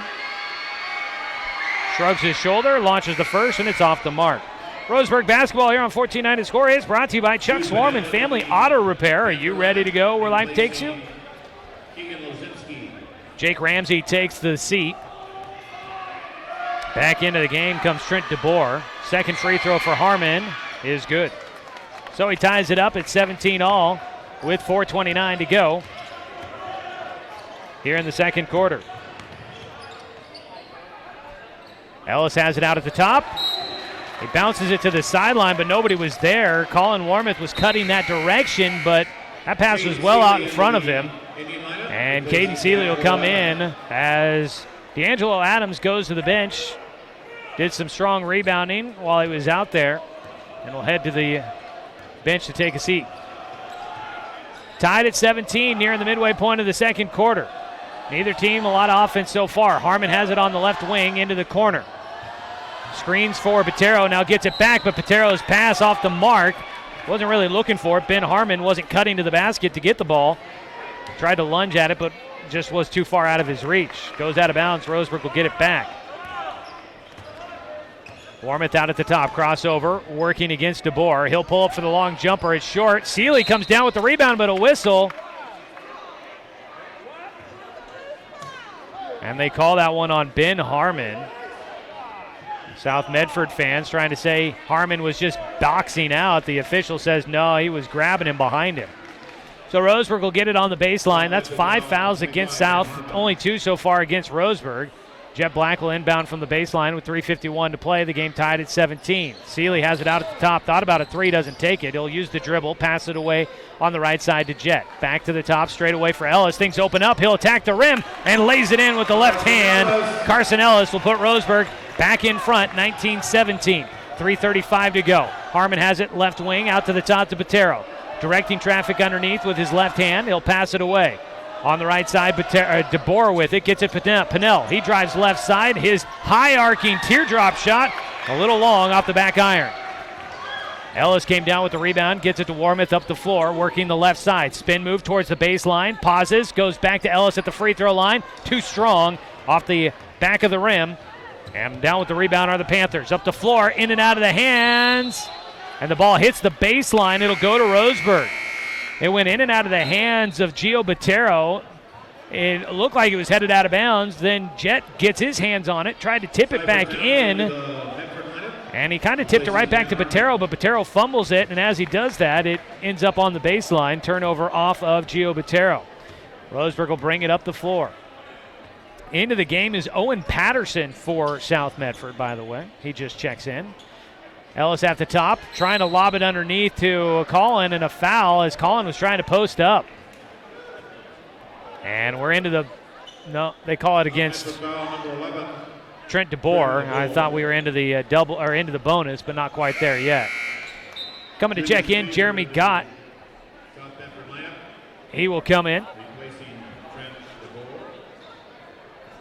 Shrugs his shoulder, launches the first, and it's off the mark. Roseburg basketball here on 14-9 to score is brought to you by Chuck Swarm and Family Auto Repair. Are you ready to go where life takes you? Jake Ramsey takes the seat. Back into the game comes Trent DeBoer. Second free throw for Harmon is good. So he ties it up at 17 all with 4:29 to go here in the second quarter. Ellis has it out at the top. He bounces it to the sideline, but nobody was there. Colin Warmoth was cutting that direction, but that pass was well out in front of him. And Caden Seeley will come in as D'Angelo Adams goes to the bench. Did some strong rebounding while he was out there, and will head to the bench to take a seat. Tied at 17, nearing the midway point of the second quarter. Neither team a lot of offense so far. Harmon has it on the left wing into the corner. Screens for Botero, now gets it back, but Botero's pass off the mark. Wasn't really looking for it. Ben Harmon wasn't cutting to the basket to get the ball. Tried to lunge at it, but just was too far out of his reach. Goes out of bounds. Roseburg will get it back. Warmoth out at the top, crossover, working against DeBoer. He'll pull up for the long jumper. It's short. Seeley comes down with the rebound, but a whistle. And they call that one on Ben Harmon. South Medford fans trying to say Harmon was just boxing out. The official says no, he was grabbing him behind him. So Roseburg will get it on the baseline. That's 5 fouls against South, only 2 so far against Roseburg. Jet Black will inbound from the baseline with 3:51 to play. The game tied at 17. Seeley has it out at the top. Thought about a three, doesn't take it. He'll use the dribble, pass it away on the right side to Jet. Back to the top, straight away for Ellis. Things open up. He'll attack the rim and lays it in with the left hand. Carson Ellis will put Roseburg back in front, 19-17. 3:35 to go. Harmon has it left wing, out to the top to Botero. Directing traffic underneath with his left hand. He'll pass it away. On the right side, DeBoer with it, gets it Pennell. He drives left side. His high-arcing teardrop shot, a little long off the back iron. Ellis came down with the rebound, gets it to Warmoth up the floor, working the left side. Spin move towards the baseline, pauses, goes back to Ellis at the free throw line. Too strong off the back of the rim. And down with the rebound are the Panthers. Up the floor, in and out of the hands. And the ball hits the baseline. It'll go to Roseburg. It went in and out of the hands of Gio Botero. It looked like it was headed out of bounds. Then Jet gets his hands on it, tried to tip it back in. And he kind of tipped it right back to Botero, but Botero fumbles it. And as he does that, it ends up on the baseline. Turnover off of Gio Botero. Roseburg will bring it up the floor. Into the game is Owen Patterson for South Medford, by the way. He just checks in. Ellis at the top, trying to lob it underneath to Colin, and a foul as Colin was trying to post up. And we're into the, no, they call it against Trent DeBoer. I thought we were into the double, or into the bonus, but not quite there yet. Coming to check in, Jeremy Gott. He will come in.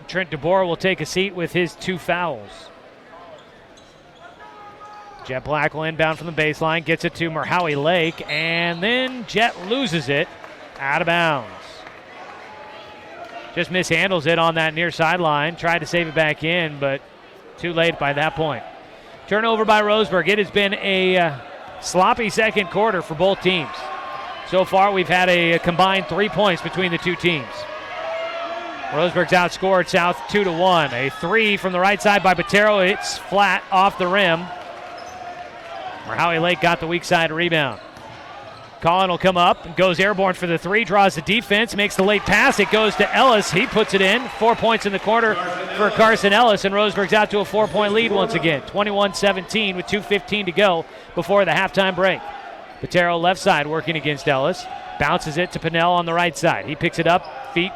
Trent DeBoer will take a seat with his 2 fouls. Jet Black will inbound from the baseline, gets it to Merhowie Lake, and then Jet loses it out of bounds. Just mishandles it on that near sideline. Tried to save it back in, but too late by that point. Turnover by Roseburg. It has been a sloppy second quarter for both teams. So far, we've had a combined 3 points between the two teams. Roseburg's outscored South 2-1. A three from the right side by Botero. It's flat off the rim. Merhowie Lake got the weak side rebound. Collin will come up and goes airborne for the three, draws the defense, makes the late pass. It goes to Ellis. He puts it in. 4 points in the quarter for Carson Ellis, and Roseburg's out to a 4-point lead once again. 21-17 with 2:15 to go before the halftime break. Patero left side working against Ellis. Bounces it to Pinnell on the right side. He picks it up, feet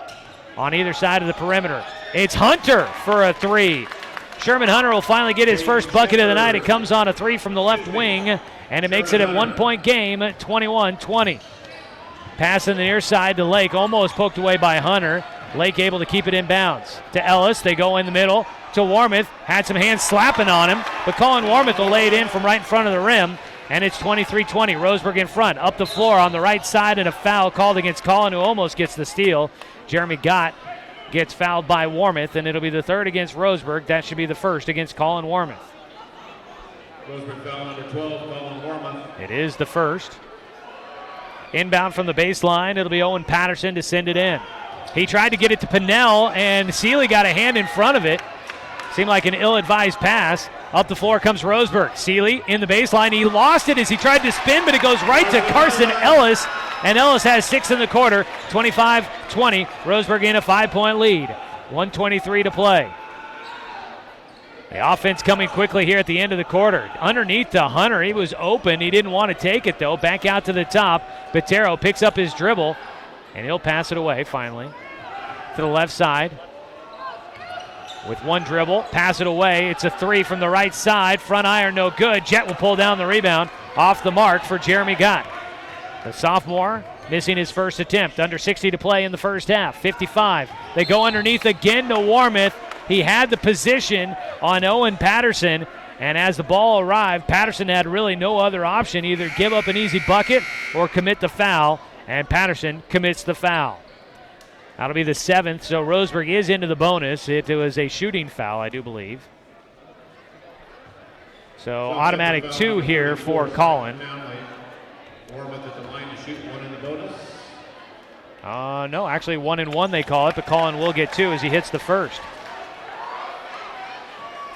on either side of the perimeter. It's Hunter for a three. Sherman Hunter will finally get his first bucket of the night. It comes on a three from the left wing, and it makes it a 1-point game, 21-20. Pass in the near side to Lake, almost poked away by Hunter. Lake able to keep it in bounds. To Ellis, they go in the middle. To Warmoth, had some hands slapping on him, but Colin Warmoth will lay it in from right in front of the rim, and it's 23-20. Roseburg in front, up the floor on the right side, and a foul called against Colin, who almost gets the steal. Jeremy Gott gets fouled by Warmoth, and it'll be the third against Roseburg. That should be the first against Colin Warmoth.
Roseburg foul number 12, Colin Warmoth.
It is the first. Inbound from the baseline, it'll be Owen Patterson to send it in. He tried to get it to Pinnell, and Seeley got a hand in front of it. Seemed like an ill-advised pass. Up the floor comes Roseburg. Seeley in the baseline. He lost it as he tried to spin, but it goes right to Carson Ellis, and Ellis has 6 in the quarter. 25-20. Roseburg in a 5-point lead. 1:23 to play. The offense coming quickly here at the end of the quarter. Underneath to Hunter. He was open. He didn't want to take it, though. Back out to the top. Patero picks up his dribble, and he'll pass it away finally to the left side. With one dribble, pass it away. It's a three from the right side. Front iron, no good. Jet will pull down the rebound. Off the mark for Jeremy Gott. The sophomore missing his first attempt. Under 60 to play in the first half. 55. They go underneath again to Warmoth. He had the position on Owen Patterson, and as the ball arrived, Patterson had really no other option. Either give up an easy bucket or commit the foul, and Patterson commits the foul. That'll be the 7th, so Roseburg is into the bonus. It was a shooting foul, I do believe. So automatic 2 here for Colin.
Warmoth at the line to shoot 1 in the bonus.
No, actually 1 and 1 they call it, but Colin will get 2 as he hits the first.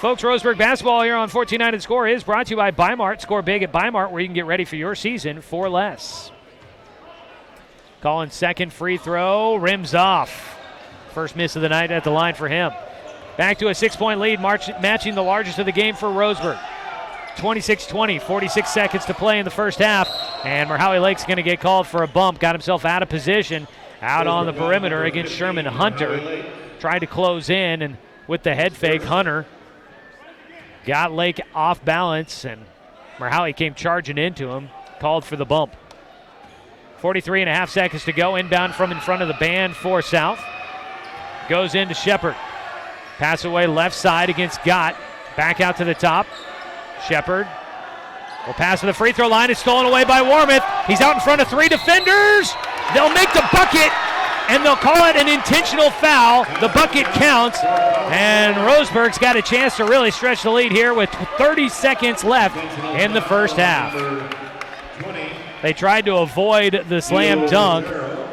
Folks, Roseburg basketball here on 14-9 and Score is brought to you by Bi-Mart. Score big at Bi-Mart, where you can get ready for your season for less. Colin's second free throw, rims off. First miss of the night at the line for him. Back to a 6-point lead, matching the largest of the game for Roseburg. 26-20, 46 seconds to play in the first half, and Merhowie Lake's going to get called for a bump. Got himself out of position, out on the perimeter against Sherman Hunter. Tried to close in, and with the head fake, Hunter got Lake off balance, and Merhowie came charging into him, called for the bump. 43 and a half seconds to go. Inbound from in front of the band for South. Goes into Shepard. Pass away left side against Gott. Back out to the top. Shepard will pass to the free throw line. It's stolen away by Warmoth. He's out in front of 3 defenders. They'll make the bucket, and they'll call it an intentional foul. The bucket counts, and Roseburg's got a chance to really stretch the lead here with 30 seconds left in the first half. They tried to avoid the slam dunk,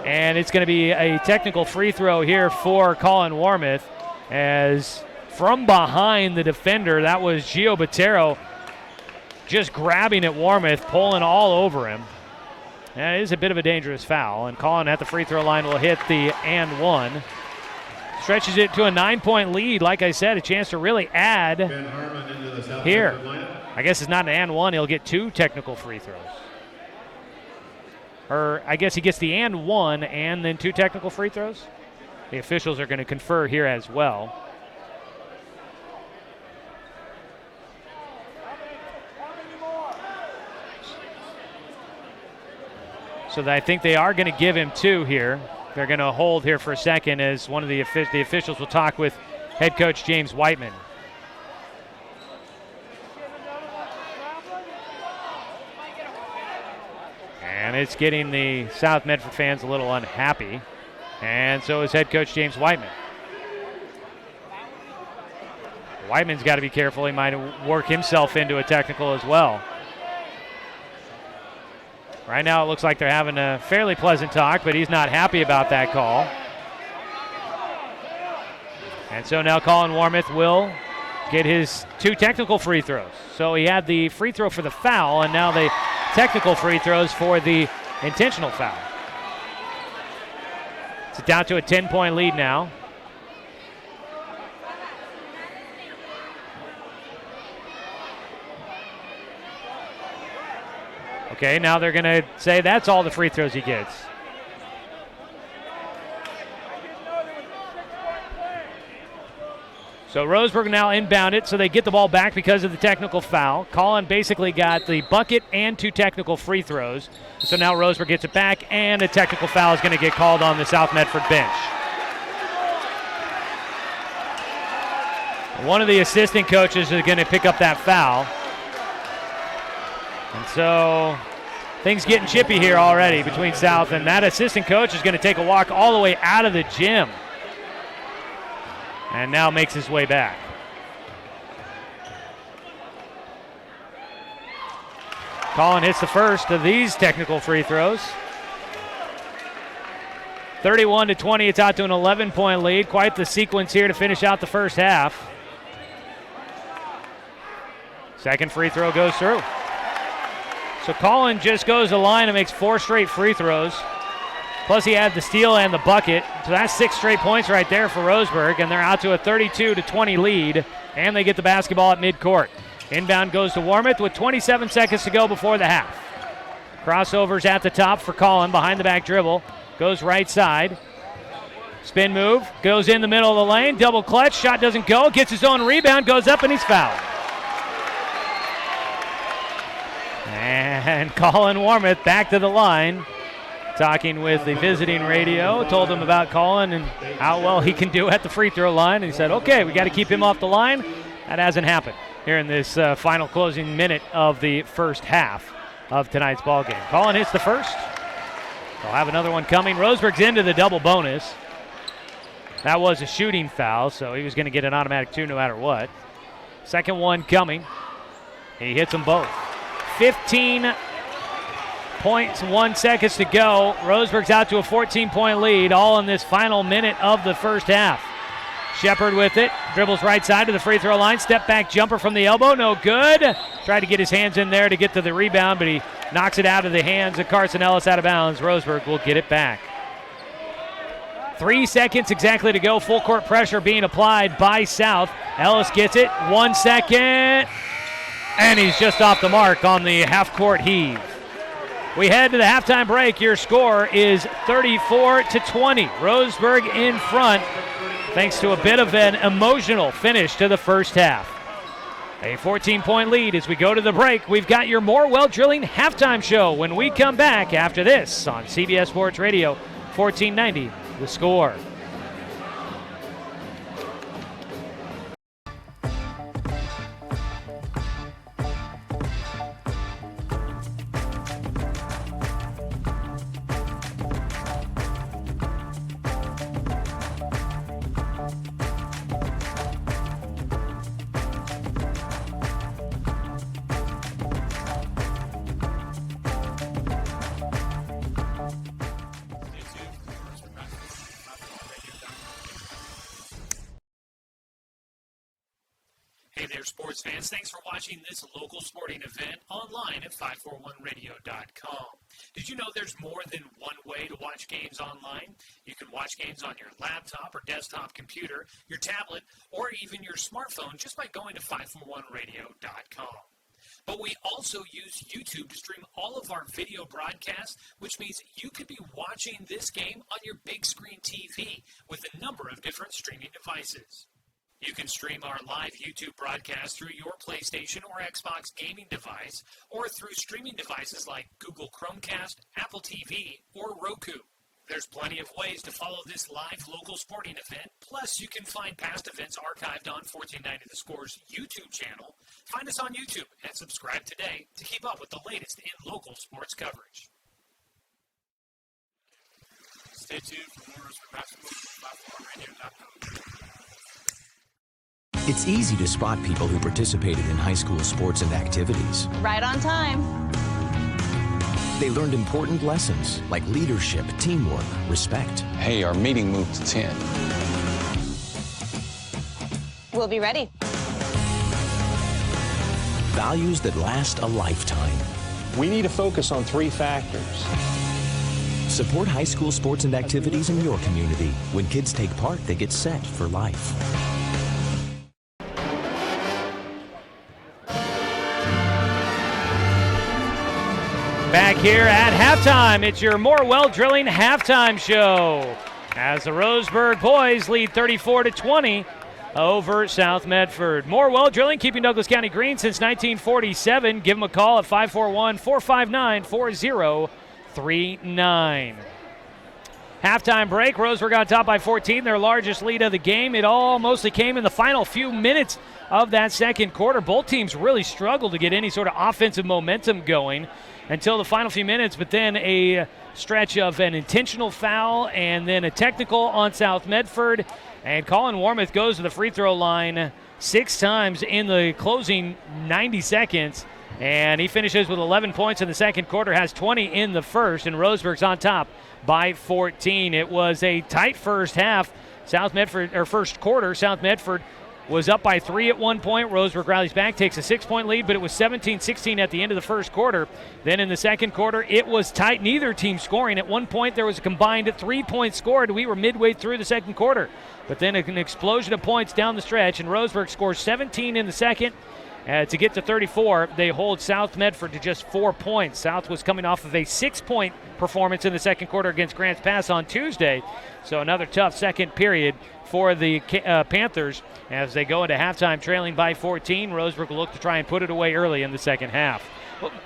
and it's going to be a technical free throw here for Colin Warmoth, as from behind the defender, that was Gio Botero, just grabbing at Warmoth, pulling all over him. That is a bit of a dangerous foul, and Colin at the free throw line will hit the and one. Stretches it to a 9-point lead. Like I said, a chance to really add here. I guess it's not an and one. He'll get 2 technical free throws. Or I guess he gets the and one and then 2 technical free throws. The officials are going to confer here as well. So I think they are going to give him 2 here. They're going to hold here for a second as one of the officials will talk with head coach James Whiteman. And it's getting the South Medford fans a little unhappy. And so is head coach James Whiteman. Whiteman's got to be careful. He might work himself into a technical as well. Right now it looks like they're having a fairly pleasant talk, but he's not happy about that call. And so now Colin Warmoth will get his 2 technical free throws. So he had the free throw for the foul, and now the technical free throws for the intentional foul. It's down to a 10-point lead now. Okay, now they're going to say that's all the free throws he gets. So Roseburg now inbound it, so they get the ball back because of the technical foul. Collin basically got the bucket and 2 technical free throws. So now Roseburg gets it back, and a technical foul is going to get called on the South Medford bench. One of the assistant coaches is going to pick up that foul. And so things getting chippy here already between South, and that assistant coach is going to take a walk all the way out of the gym. And now makes his way back. Collin hits the first of these technical free throws. 31-20, it's out to an 11-point lead. Quite the sequence here to finish out the first half. Second free throw goes through. So Collin just goes to the line and makes 4 straight free throws. Plus he had the steal and the bucket. So that's 6 straight points right there for Roseburg, and they're out to a 32-20 lead, and they get the basketball at midcourt. Inbound goes to Warmouth with 27 seconds to go before the half. Crossovers at the top for Collin, behind the back dribble. Goes right side. Spin move, goes in the middle of the lane, double clutch, shot doesn't go, gets his own rebound, goes up, and he's fouled. And Collin Warmouth back to the line. Talking with the visiting radio, told him about Collin and how well he can do at the free throw line. And he said, okay, we got to keep him off the line. That hasn't happened here in this final closing minute of the first half of tonight's ball game. Collin hits the first. They'll have another one coming. Roseburg's into the double bonus. That was a shooting foul, so he was going to get an automatic 2 no matter what. Second one coming. He hits them both. 15 points, 1 second to go. Roseburg's out to a 14-point lead, all in this final minute of the first half. Shepard with it, dribbles right side to the free throw line, step back jumper from the elbow, no good. Tried to get his hands in there to get to the rebound, but he knocks it out of the hands of Carson Ellis out of bounds. Roseburg will get it back. 3 seconds exactly to go, full court pressure being applied by South. Ellis gets it, 1 second, and he's just off the mark on the half-court heave. We head to the halftime break. Your score is 34-20. Roseburg in front thanks to a bit of an emotional finish to the first half. A 14-point lead as we go to the break. We've got your Morewell Drilling halftime show when we come back after this on CBS Sports Radio 1490, The Score.
Hey there, sports fans. Thanks for watching this local sporting event online at 541radio.com. Did you know there's more than one way to watch games online? You can watch games on your laptop or desktop computer, your tablet, or even your smartphone just by going to 541radio.com. But we also use YouTube to stream all of our video broadcasts, which means you could be watching this game on your big screen TV with a number of different streaming devices. You can stream our live YouTube broadcast through your PlayStation or Xbox gaming device, or through streaming devices like Google Chromecast, Apple TV, or Roku. There's plenty of ways to follow this live local sporting event, plus you can find past events archived on 1490 The Score's YouTube channel. Find us on YouTube and subscribe today to keep up with the latest in local sports coverage. Stay tuned for more for basketball at 541radio.com.
It's easy to spot people who participated in high school sports and activities.
Right on time.
They learned important lessons like leadership, teamwork, respect.
Hey, our meeting moved to 10.
We'll be ready.
Values that last a lifetime.
We need to focus on 3 factors.
Support high school sports and activities in your community. When kids take part, they get set for life.
Back here at halftime, it's your Morewell Drilling halftime show as the Roseburg boys lead 34-20 over South Medford. Morewell Drilling, keeping Douglas County green since 1947. Give them a call at 541-459-4039. Halftime break, Roseburg on top by 14, their largest lead of the game. It all mostly came in the final few minutes of that second quarter. Both teams really struggled to get any sort of offensive momentum going until the final few minutes, but then a stretch of an intentional foul and then a technical on South Medford. And Colin Warmoth goes to the free throw line 6 times in the closing 90 seconds. And he finishes with 11 points in the second quarter, has 20 in the first, and Roseburg's on top by 14. It was a tight first half. First quarter, South Medford was up by 3 at one point. Roseburg rallies back, takes a 6-point lead, but it was 17-16 at the end of the first quarter. Then in the second quarter, it was tight. Neither team scoring. At one point, there was a combined 3-point scored. We were midway through the second quarter. But then an explosion of points down the stretch, and Roseburg scores 17 in the second. To get to 34, they hold South Medford to just 4 points. South was coming off of a 6-point performance in the second quarter against Grants Pass on Tuesday. So another tough second period for the Panthers as they go into halftime trailing by 14. Roseburg will look to try and put it away early in the second half.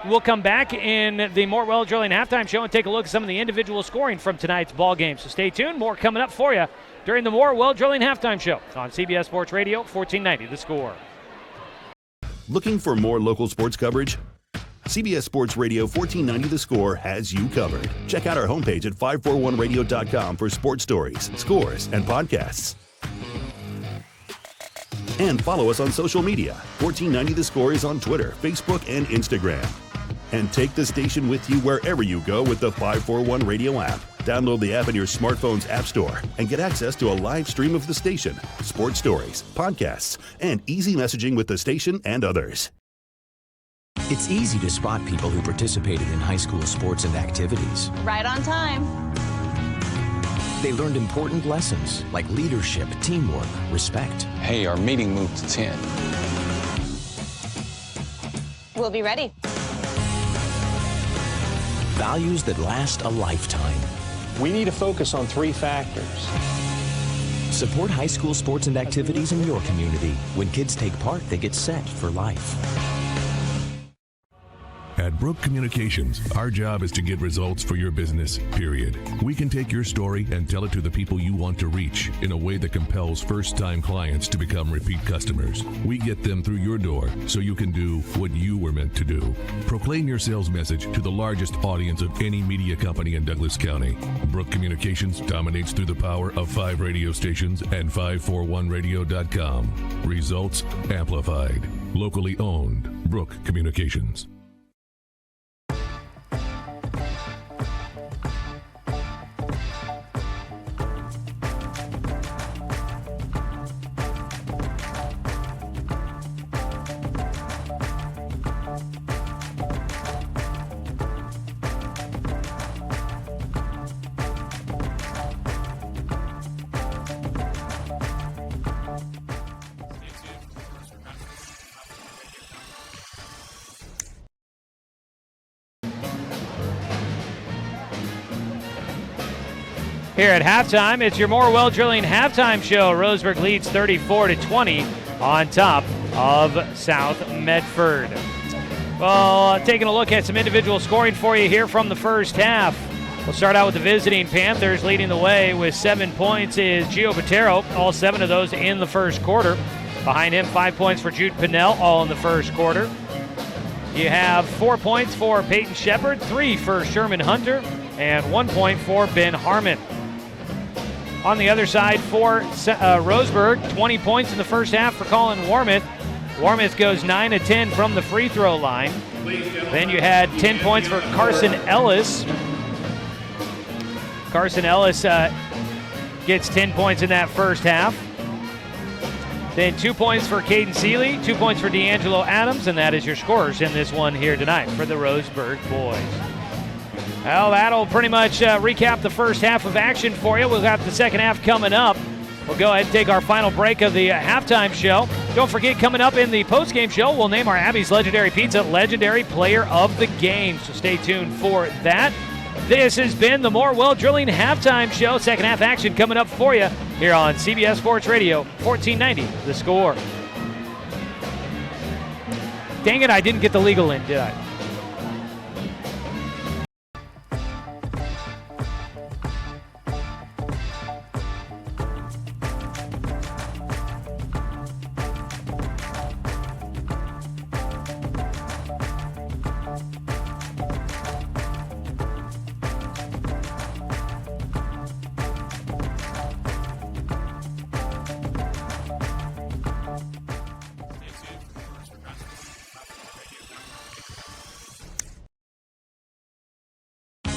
We'll come back in the Morewell Drilling halftime show and take a look at some of the individual scoring from tonight's ball game. So stay tuned. More coming up for you during the Morewell Drilling halftime show on CBS Sports Radio 1490 The Score.
Looking for more local sports coverage? CBS Sports Radio 1490 The Score has you covered. Check out our homepage at 541radio.com for sports stories, scores, and podcasts. And follow us on social media. 1490 The Score is on Twitter, Facebook, and Instagram. And take the station with you wherever you go with the 541 Radio app. Download the app in your smartphone's app store and get access to a live stream of the station, sports stories, podcasts, and easy messaging with the station and others.
It's easy to spot people who participated in high school sports and activities.
Right on time.
They learned important lessons like leadership, teamwork, respect.
Hey, our meeting moved to 10.
We'll be ready.
Values that last a lifetime.
We need to focus on 3 factors.
Support high school sports and activities in your community. When kids take part, they get set for life.
At Brook Communications, our job is to get results for your business, period. We can take your story and tell it to the people you want to reach in a way that compels first-time clients to become repeat customers. We get them through your door so you can do what you were meant to do. Proclaim your sales message to the largest audience of any media company in Douglas County. Brook Communications dominates through the power of 5 radio stations and 541radio.com. Results amplified. Locally owned. Brook Communications.
Here at halftime, it's your Morewell Drilling halftime show. Roseburg leads 34-20 on top of South Medford. Well, taking a look at some individual scoring for you here from the first half. We'll start out with the visiting Panthers. Leading the way with 7 points is Gio Botero, all 7 of those in the first quarter. Behind him, 5 points for Jude Pinnell, all in the first quarter. You have 4 points for Peyton Shepard, 3 for Sherman Hunter, and 1 point for Ben Harmon. On the other side for Roseburg, 20 points in the first half for Colin Warmoth. Warmoth goes 9 of 10 from the free throw line. Then you had 10 points for Carson Ellis. Carson Ellis gets 10 points in that first half. Then 2 points for Caden Seeley, 2 points for D'Angelo Adams, and that is your scorers in this one here tonight for the Roseburg boys. Well, that'll pretty much recap the first half of action for you. We'll have the second half coming up. We'll go ahead and take our final break of the halftime show. Don't forget, coming up in the postgame show, we'll name our Abby's Legendary Pizza Legendary Player of the Game. So stay tuned for that. This has been the Morewell Drilling Halftime Show. Second half action coming up for you here on CBS Sports Radio, 1490 The Score. Dang it, I didn't get the legal in, did I?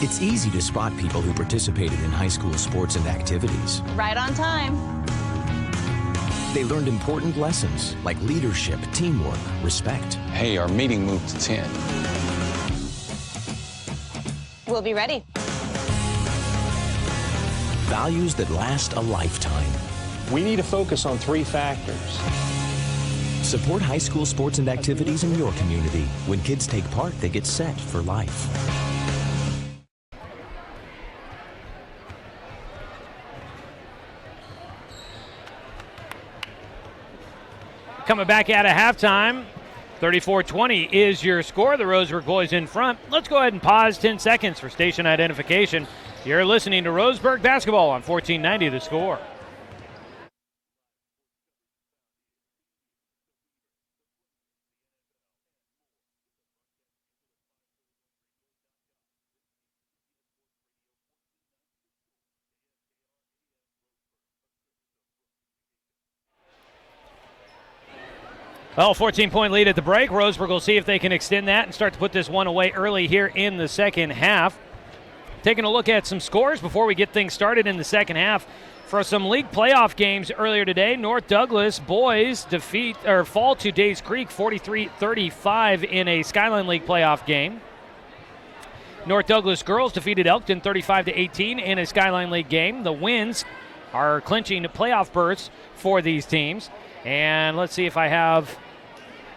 It's easy to spot people who participated in high school sports and activities.
Right on time.
They learned important lessons like leadership, teamwork, respect.
Hey, our meeting moved to 10.
We'll be ready.
Values that last a lifetime.
We need to focus on 3 factors.
Support high school sports and activities in your community. When kids take part, they get set for life.
Coming back out of halftime, 34-20 is your score. The Roseburg boys in front. Let's go ahead and pause 10 seconds for station identification. You're listening to Roseburg basketball on 1490 The Score. Well, 14-point lead at the break. Roseburg will see if they can extend that and start to put this one away early here in the second half. Taking a look at some scores before we get things started in the second half. For some league playoff games earlier today, North Douglas boys fall to Days Creek 43-35 in a Skyline League playoff game. North Douglas girls defeated Elkton 35-18 in a Skyline League game. The wins are clinching playoff berths for these teams. And let's see if I have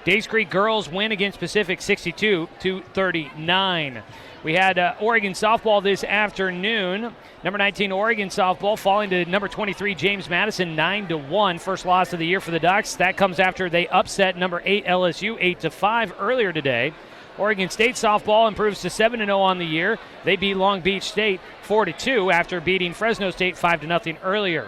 Days Creek girls win against Pacific 62-39. We had Oregon softball this afternoon. Number 19 Oregon softball falling to number 23 James Madison 9-1. First loss of the year for the Ducks. That comes after they upset number 8 LSU 8-5 earlier today. Oregon State softball improves to 7-0 on the year. They beat Long Beach State 4-2 after beating Fresno State 5-0 earlier.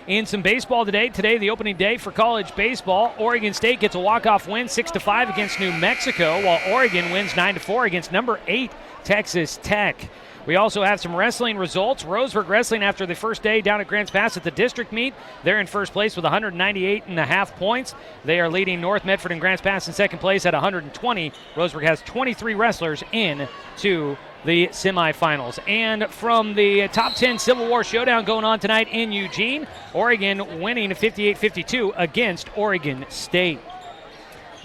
In some baseball today, the opening day for college baseball, Oregon State gets a walk-off win 6-5 against New Mexico, while Oregon wins 9-4 against number 8 Texas Tech. We also have some wrestling results. Roseburg wrestling after the first day down at Grants Pass at the district meet. They're in first place with 198.5 points. They are leading North Medford and Grants Pass in second place at 120. Roseburg has 23 wrestlers in to the semifinals. And from the top 10 Civil War showdown going on tonight in Eugene, Oregon winning 58-52 against Oregon State.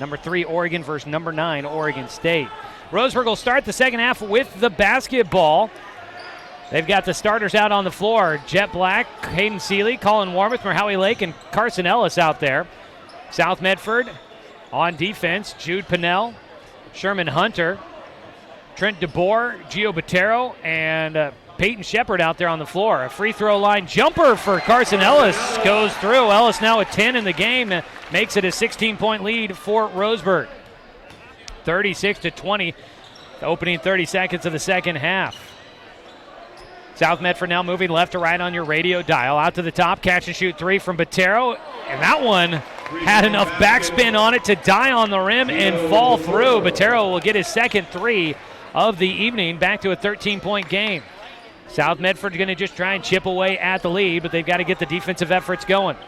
Number 3 Oregon versus number 9 Oregon State. Roseburg will start the second half with the basketball. They've got the starters out on the floor. Jet Black, Hayden Seeley, Colin Warmouth, Howie Lake, and Carson Ellis out there. South Medford on defense, Jude Pinnell, Sherman Hunter, Trent DeBoer, Gio Botero, and Peyton Shepard out there on the floor. A free throw line jumper for Carson Ellis goes through. Ellis now with 10 in the game, makes it a 16-point lead for Roseburg. 36-20, the opening 30 seconds of the second half. South Medford now moving left to right on your radio dial. Out to the top, catch and shoot 3 from Botero, and that one had enough backspin on it to die on the rim and fall through. Botero will get his second 3 of the evening, back to a 13-point game. South Medford's going to just try and chip away at the lead, but they've got to get the defensive efforts going.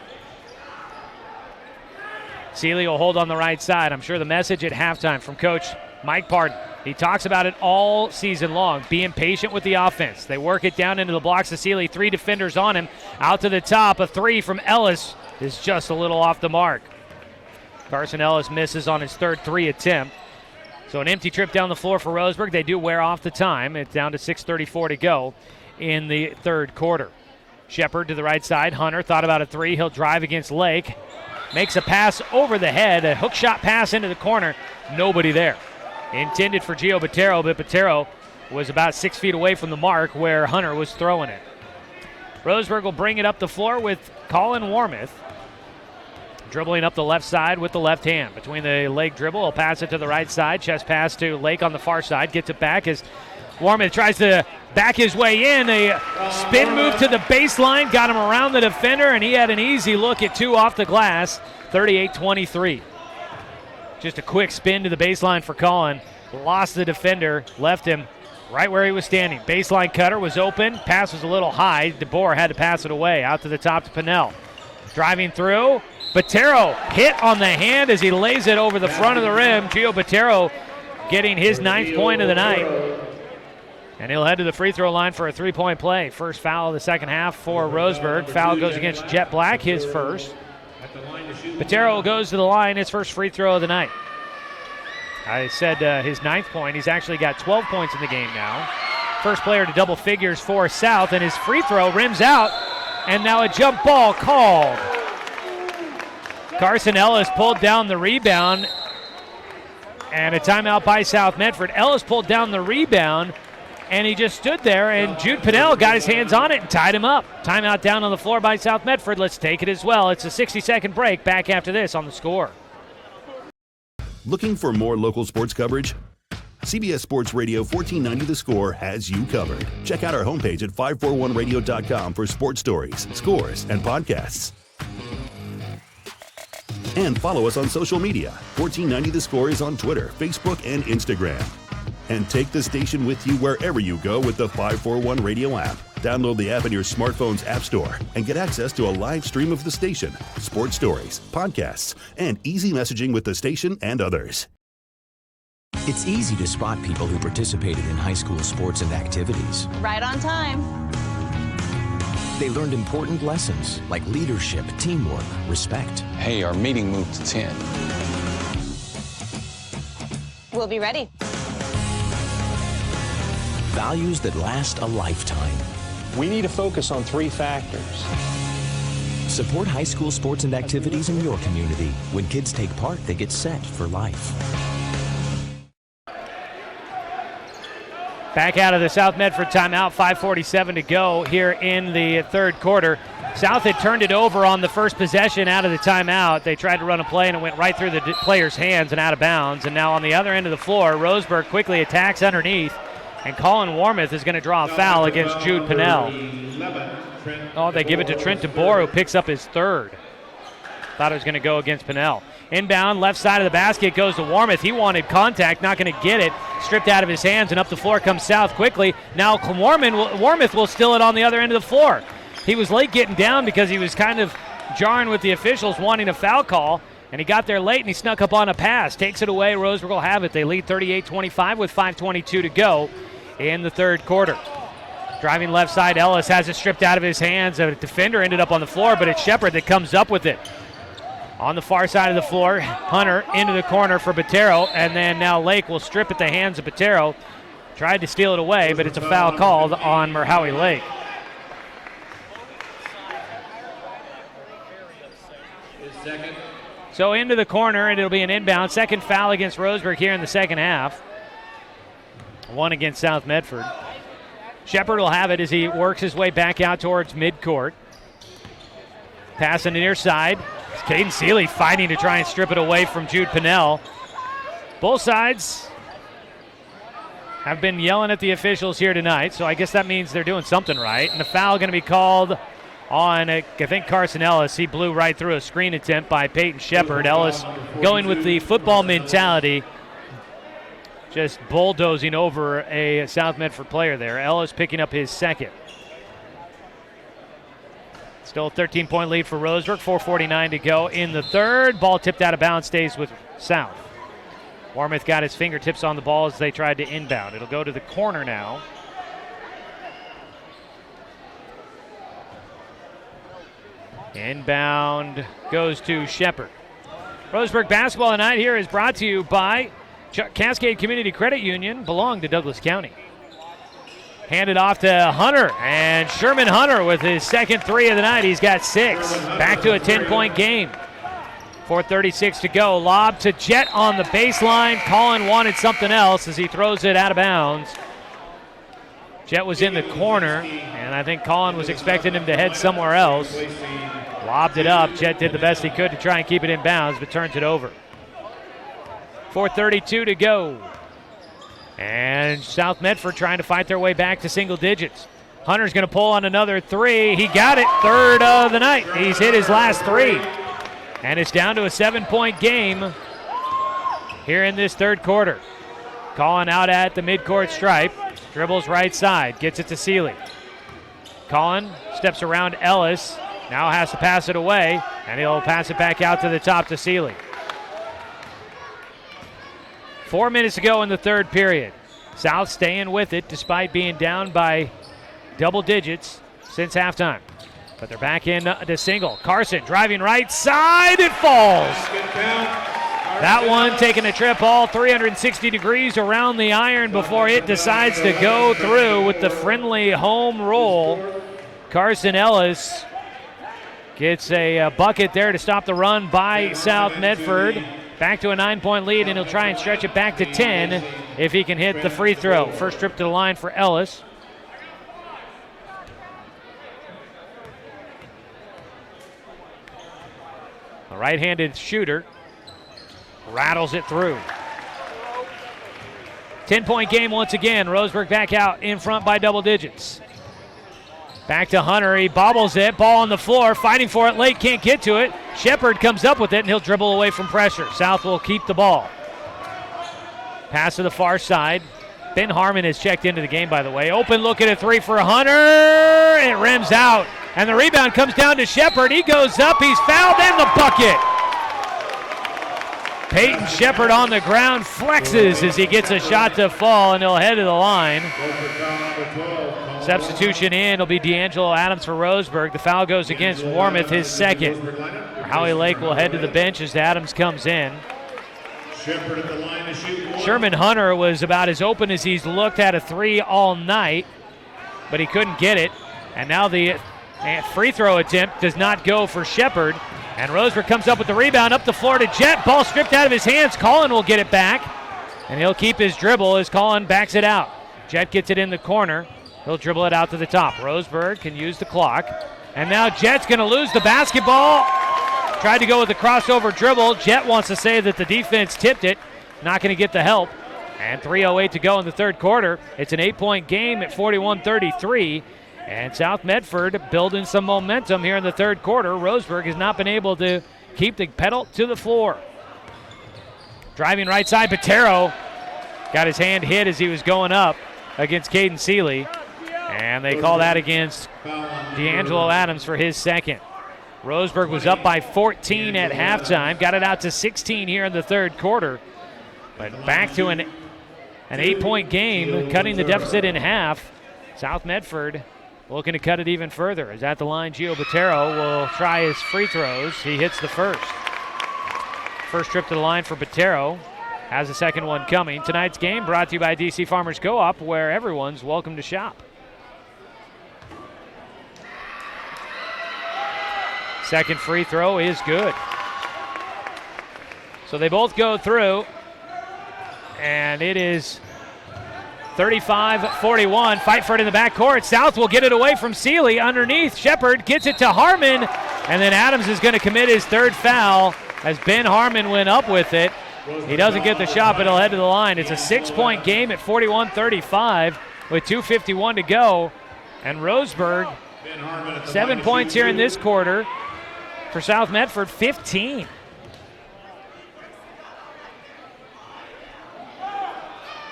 Seeley will hold on the right side. I'm sure the message at halftime from Coach Mike Pardon. He talks about it all season long, being patient with the offense. They work it down into the blocks of Seeley. 3 defenders on him. Out to the top, a 3 from Ellis is just a little off the mark. Carson Ellis misses on his third 3 attempt. So an empty trip down the floor for Roseburg. They do wear off the time. It's down to 6:34 to go in the third quarter. Shepard to the right side. Hunter thought about a three. He'll drive against Lake. Makes a pass over the head. A hook shot pass into the corner. Nobody there. Intended for Gio Botero, but Botero was about 6 feet away from the mark where Hunter was throwing it. Roseburg will bring it up the floor with Colin Warmouth. Dribbling up the left side with the left hand. Between the leg dribble, he'll pass it to the right side. Chest pass to Lake on the far side. Gets it back as Warmouth tries to back his way in. A spin move to the baseline. Got him around the defender, and he had an easy look at two off the glass. 38-23. Just a quick spin to the baseline for Colin. Lost the defender. Left him right where he was standing. Baseline cutter was open. Pass was a little high. DeBoer had to pass it away. Out to the top to Pinnell. Driving through. Botero hit on the hand as he lays it over the front of the rim. Gio Botero getting his 9th point of the night. And he'll head to the free throw line for a 3-point play. First foul of the second half for Roseburg. Foul goes against Jet Black, his first. Botero goes to the line, his first free throw of the night. I said his 9th point. He's actually got 12 points in the game now. First player to double figures for South, and his free throw rims out. And now a jump ball called. Carson Ellis pulled down the rebound, and a timeout by South Medford. Ellis pulled down the rebound, and he just stood there, and Jude Pinnell got his hands on it and tied him up. Timeout down on the floor by South Medford. Let's take it as well. It's a 60-second break. Back after this on The Score.
Looking for more local sports coverage? CBS Sports Radio 1490 The Score has you covered. Check out our homepage at 541radio.com for sports stories, scores, and podcasts. And follow us on social media. 1490 The Score is on Twitter, Facebook, and Instagram. And take the station with you wherever you go with the 541 Radio app. Download the app in your smartphone's app store and get access to a live stream of the station, sports stories, podcasts, and easy messaging with the station and others.
It's easy to spot people who participated in high school sports and activities.
Right on time.
They learned important lessons like leadership, teamwork, respect.
Hey, our meeting moved to 10.
We'll be ready.
Values that last a lifetime.
We need to focus on 3 factors.
Support high school sports and activities in your community. When kids take part, they get set for life.
Back out of the South Medford timeout, 5:47 to go here in the third quarter. South had turned it over on the first possession out of the timeout. They tried to run a play, and it went right through the player's hands and out of bounds. And now on the other end of the floor, Roseburg quickly attacks underneath, and Colin Warmouth is going to draw a foul against Jude Pinnell. Oh, they give it to Trent DeBoer, who picks up his third. Thought it was going to go against Pinnell. Inbound, left side of the basket goes to Warmouth. He wanted contact, not going to get it. Stripped out of his hands, and up the floor comes South quickly. Now Warmouth will steal it on the other end of the floor. He was late getting down because he was kind of jarring with the officials wanting a foul call, and he got there late and he snuck up on a pass. Takes it away. Roseburg will have it. They lead 38-25 with 5:22 to go in the third quarter. Driving left side, Ellis has it stripped out of his hands. A defender ended up on the floor, but it's Shepard that comes up with it. On the far side of the floor, Hunter into the corner for Botero, and then now Lake will strip at the hands of Botero. Tried to steal it away, but it's a foul called on Merhowie Lake. So into the corner, and it'll be an inbound. Second foul against Roseburg here in the second half. One against South Medford. Shepard will have it as he works his way back out towards midcourt. Pass on the near side. Caden Seeley fighting to try and strip it away from Jude Pinnell. Both sides have been yelling at the officials here tonight, so I guess that means they're doing something right. And the foul going to be called on, I think, Carson Ellis. He blew right through a screen attempt by Peyton Shepard. Ellis going with the football mentality, just bulldozing over a South Medford player there. Ellis picking up his second. Still a 13-point lead for Roseburg, 4:49 to go in the third. Ball tipped out of bounds, stays with South. Warmouth got his fingertips on the ball as they tried to inbound. It'll go to the corner now. Inbound goes to Shepard. Roseburg basketball tonight here is brought to you by Cascade Community Credit Union belonged to Douglas County. Handed off to Hunter, and Sherman Hunter with his second three of the night. He's got 6. Back to a 10-point game. 4:36 to go. Lob to Jet on the baseline. Colin wanted something else as he throws it out of bounds. Jet was in the corner, and I think Colin was expecting him to head somewhere else. Lobbed it up. Jet did the best he could to try and keep it in bounds, but turns it over. 4:32 to go. And South Medford trying to fight their way back to single digits. Hunter's going to pull on another 3. He got it. Third of the night. He's hit his last 3. And it's down to a 7-point game here in this third quarter. Colin out at the midcourt stripe. Dribbles right side. Gets it to Seeley. Colin steps around Ellis. Now has to pass it away. And he'll pass it back out to the top to Seeley. 4 minutes to go in the third period. South staying with it despite being down by double digits since halftime. But they're back in to single. Carson driving right side. It falls. That one taking a trip all 360 degrees around the iron before it decides to go through with the friendly home roll. Carson Ellis gets a bucket there to stop the run by South Medford. Back to a 9-point lead, and he'll try and stretch it back to 10 if he can hit the free throw. First trip to the line for Ellis. A right-handed shooter rattles it through. 10-point game once again. Roseburg back out in front by double digits. Back to Hunter. He bobbles it. Ball on the floor. Fighting for it late. Can't get to it. Shepard comes up with it, and he'll dribble away from pressure. South will keep the ball. Pass to the far side. Ben Harmon has checked into the game, by the way. Open look at a 3 for Hunter. It rims out. And the rebound comes down to Shepard. He goes up. He's fouled, and the bucket. Peyton Shepard on the ground flexes as he gets a shot to fall, and he'll head to the line. Substitution in will be D'Angelo Adams for Roseburg. The foul goes against Warmouth, his second. Howie Lake will head to the bench as Adams comes in. Sherman Hunter was about as open as he's looked at a 3 all night, but he couldn't get it. And now the free throw attempt does not go for Shepard. And Roseburg comes up with the rebound up the floor to Jet. Ball stripped out of his hands. Colin will get it back, and he'll keep his dribble as Colin backs it out. Jet gets it in the corner. He'll dribble it out to the top. Roseburg can use the clock. And now Jet's going to lose the basketball. Tried to go with the crossover dribble. Jet wants to say that the defense tipped it. Not going to get the help. And 3:08 to go in the third quarter. It's an 8-point game at 41-33. And South Medford building some momentum here in the third quarter. Roseburg has not been able to keep the pedal to the floor. Driving right side, Patero got his hand hit as he was going up against Caden Seeley. And they call that against D'Angelo Adams for his second. Roseburg was up by 14 at halftime. Got it out to 16 here in the third quarter. But back to an 8-point game, cutting the deficit in half. South Medford looking to cut it even further. As at the line, Gio Botero will try his free throws. He hits the first. First trip to the line for Botero. Has a second one coming. Tonight's game brought to you by DC Farmers Co-op, where everyone's welcome to shop. Second free throw is good. So they both go through, and it is 35-41. Fight for it in the backcourt. South will get it away from Seeley. Underneath, Shepard gets it to Harmon, and then Adams is going to commit his third foul as Ben Harmon went up with it. He doesn't get the shot, but he'll head to the line. It's a 6-point game at 41-35 with 2:51 to go. And Roseburg, 7 points here in this quarter. For South Medford, 15.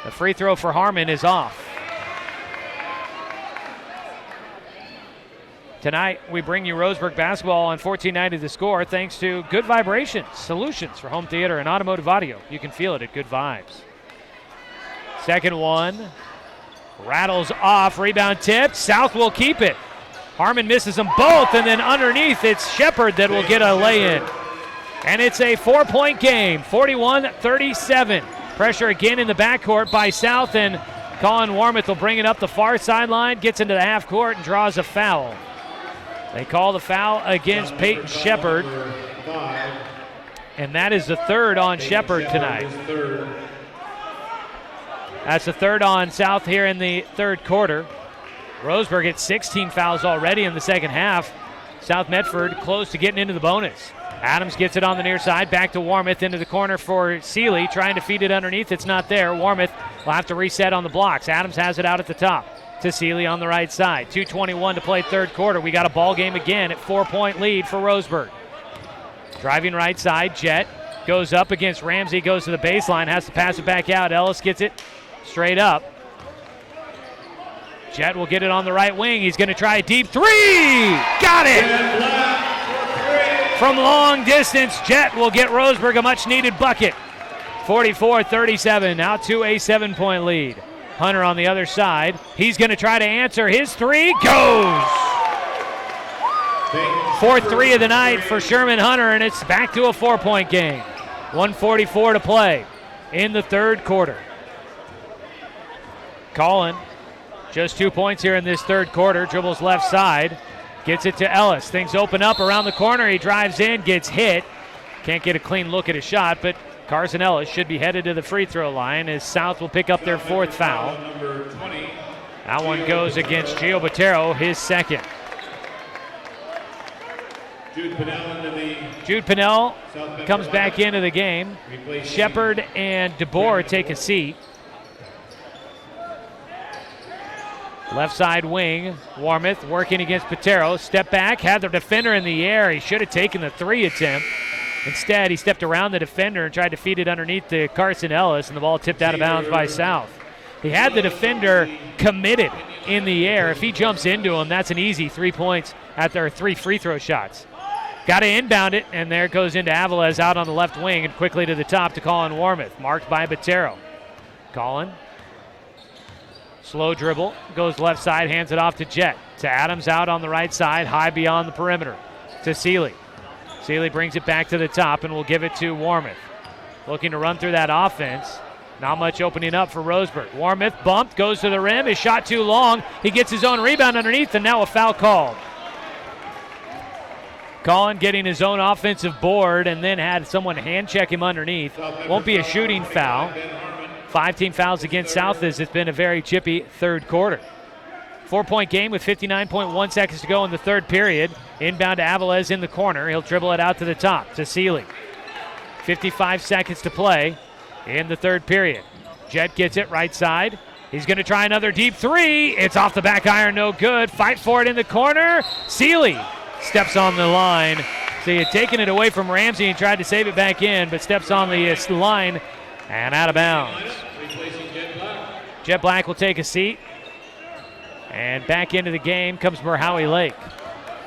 The free throw for Harmon is off. Tonight, we bring you Roseburg basketball on 1490 The Score thanks to Good Vibrations, solutions for home theater and automotive audio. You can feel it at Good Vibes. Second one rattles off, rebound tipped. South will keep it. Harmon misses them both, and then underneath, it's Shepard that will get a lay-in. And it's a 4-point game, 41-37. Pressure again in the backcourt by South, and Colin Warmouth will bring it up the far sideline, gets into the half court, and draws a foul. They call the foul against Peyton Shepard, and that is the third on Shepard tonight. That's the third on South here in the third quarter. Roseburg hit 16 fouls already in the second half. South Medford close to getting into the bonus. Adams gets it on the near side, back to Warmouth into the corner for Seeley, trying to feed it underneath. It's not there. Warmouth will have to reset on the blocks. Adams has it out at the top to Seeley on the right side. 2:21 to play third quarter. We got a ball game again at 4-point lead for Roseburg. Driving right side, Jett goes up against Ramsey, goes to the baseline, has to pass it back out. Ellis gets it straight up. Jett will get it on the right wing. He's going to try a deep three. Got it! From long distance, Jett will get Roseburg a much-needed bucket. 44-37, now to a 7-point lead. Hunter on the other side. He's going to try to answer. His three goes! Fourth three of the night for Sherman Hunter, and it's back to a 4-point game. 1:44 to play in the third quarter. Colin, just 2 points here in this third quarter. Dribbles left side. Gets it to Ellis. Things open up around the corner. He drives in, gets hit. Can't get a clean look at his shot, but Carson Ellis should be headed to the free throw line as South will pick up their fourth foul. That one goes against Gio Botero, his second. Jude Pinnell comes back into the game. Shepard and DeBoer take a seat. Left side wing, Warmouth working against Botero. Step back, had the defender in the air. He should have taken the three attempt. Instead, he stepped around the defender and tried to feed it underneath to Carson Ellis, and the ball tipped out of bounds by South. He had the defender committed in the air. If he jumps into him, that's an easy 3 points at their 3 free throw shots. Got to inbound it, and there it goes into Aviles out on the left wing and quickly to the top to Colin Warmouth, marked by Botero. Colin. Slow dribble, goes left side, hands it off to Jett. To Adams out on the right side, high beyond the perimeter. To Seeley. Seeley brings it back to the top and will give it to Warmouth. Looking to run through that offense. Not much opening up for Roseburg. Warmouth bumped, goes to the rim, his shot too long. He gets his own rebound underneath, and now a foul called. Colin getting his own offensive board and then had someone hand check him underneath. Won't be a shooting foul. 5 team fouls against South as it's been a very chippy third quarter. 4-point game with 59.1 seconds to go in the third period. Inbound to Aviles in the corner. He'll dribble it out to the top to Seeley. 55 seconds to play in the third period. Jett gets it right side. He's going to try another deep three. It's off the back iron, no good. Fight for it in the corner. Seeley steps on the line. So he had taken it away from Ramsey and tried to save it back in, but steps on the line and out of bounds. Jet Black will take a seat. And back into the game comes Merhowie Lake.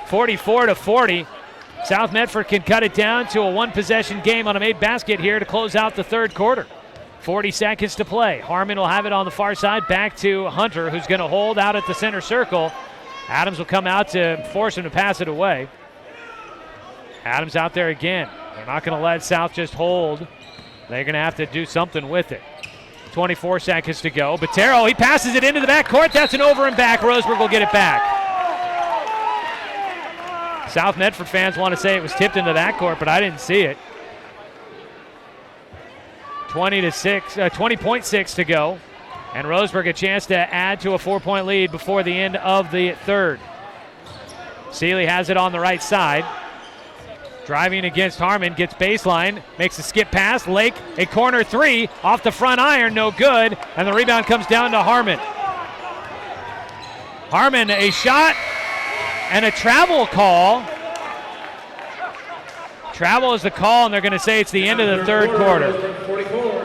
44-40. South Medford can cut it down to a one-possession game on a made basket here to close out the third quarter. 40 seconds to play. Harmon will have it on the far side. Back to Hunter, who's going to hold out at the center circle. Adams will come out to force him to pass it away. Adams out there again. They're not going to let South just hold. They're going to have to do something with it. 24 seconds to go. Botero, he passes it into the backcourt. That's an over and back. Roseburg will get it back. South Medford fans want to say it was tipped into the backcourt, but I didn't see it. 20.6 to go. And Roseburg a chance to add to a 4-point lead before the end of the third. Seeley has it on the right side. Driving against Harmon, gets baseline, makes a skip pass. Lake, a corner three, off the front iron, no good. And the rebound comes down to Harmon. Harmon, a shot and a travel call. Travel is the call, and they're going to say it's the end of the third quarter.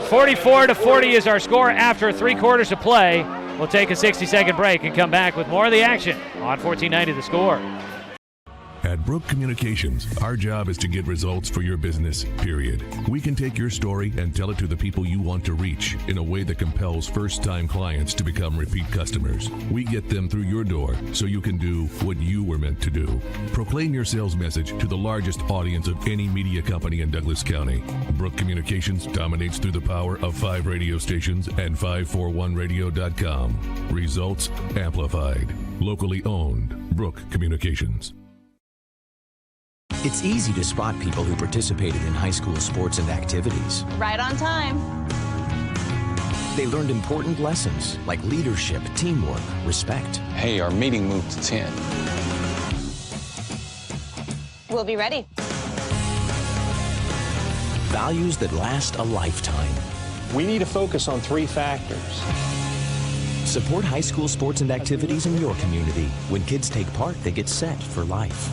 44-40 is our score after 3 quarters of play. We'll take a 60-second break and come back with more of the action on 1490 The Score.
At Brook Communications, our job is to get results for your business, period. We can take your story and tell it to the people you want to reach in a way that compels first-time clients to become repeat customers. We get them through your door so you can do what you were meant to do. Proclaim your sales message to the largest audience of any media company in Douglas County. Brook Communications dominates through the power of 5 radio stations and 541radio.com. Results amplified. Locally owned. Brook Communications.
It's easy to spot people who participated in high school sports and activities.
Right on time.
They learned important lessons like leadership, teamwork, respect.
Hey, our meeting moved to 10.
We'll be ready.
Values that last a lifetime.
We need to focus on 3 factors.
Support high school sports and activities in your community. When kids take part, they get set for life.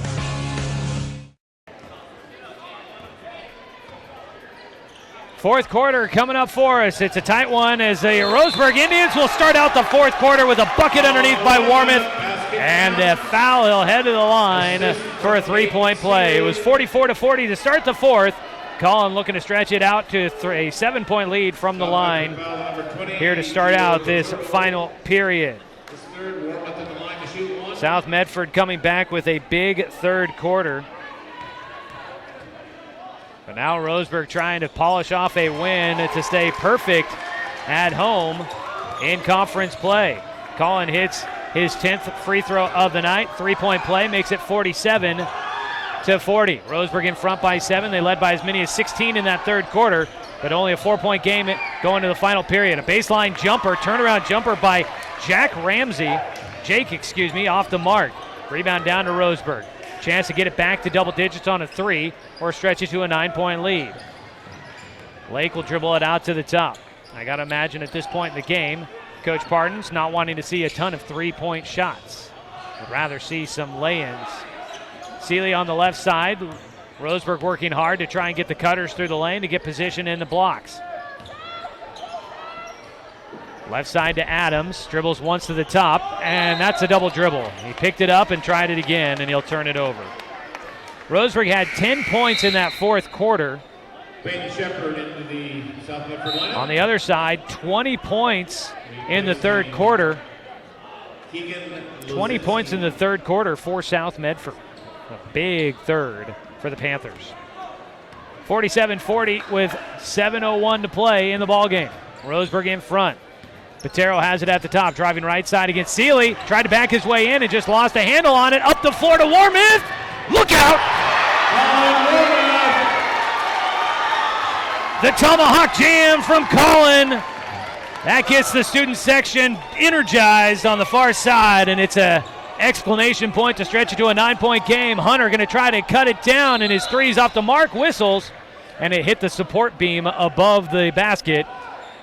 Fourth quarter coming up for us. It's a tight one as the Roseburg Indians will start out the fourth quarter with a bucket underneath by Warmouth. And a foul. He'll head to the line for a 3-point play. It was 44-40 to start the fourth. Collin looking to stretch it out to a 7-point lead from the line here to start out this final period. South Medford coming back with a big third quarter. But now Roseburg trying to polish off a win to stay perfect at home in conference play. Collin hits his 10th free throw of the night. 3-point play makes it 47-40. Roseburg in front by 7. They led by as many as 16 in that third quarter, but only a 4-point game going to the final period. A baseline jumper, turnaround jumper by Jake, off the mark. Rebound down to Roseburg. Chance to get it back to double digits on a 3 or stretch it to a 9-point lead. Lake will dribble it out to the top. I got to imagine at this point in the game, Coach Pardon's not wanting to see a ton of 3-point shots. Would rather see some lay-ins. Seeley on the left side. Roseburg working hard to try and get the cutters through the lane to get position in the blocks. Left side to Adams, dribbles once to the top, and that's a double dribble. He picked it up and tried it again, and he'll turn it over. Roseburg had 10 points in that fourth quarter. On the other side, 20 points in the third quarter. 20 points in the third quarter for South Medford. A big third for the Panthers. 47-40 with 7:01 to play in the ballgame. Roseburg in front. Patero has it at the top, driving right side against Seeley. Tried to back his way in and just lost a handle on it. Up the floor to Warmouth. Look out! The tomahawk jam from Collin. That gets the student section energized on the far side, and it's a exclamation point to stretch it to a 9-point game. Hunter going to try to cut it down, and his three's off the mark, whistles, and it hit the support beam above the basket.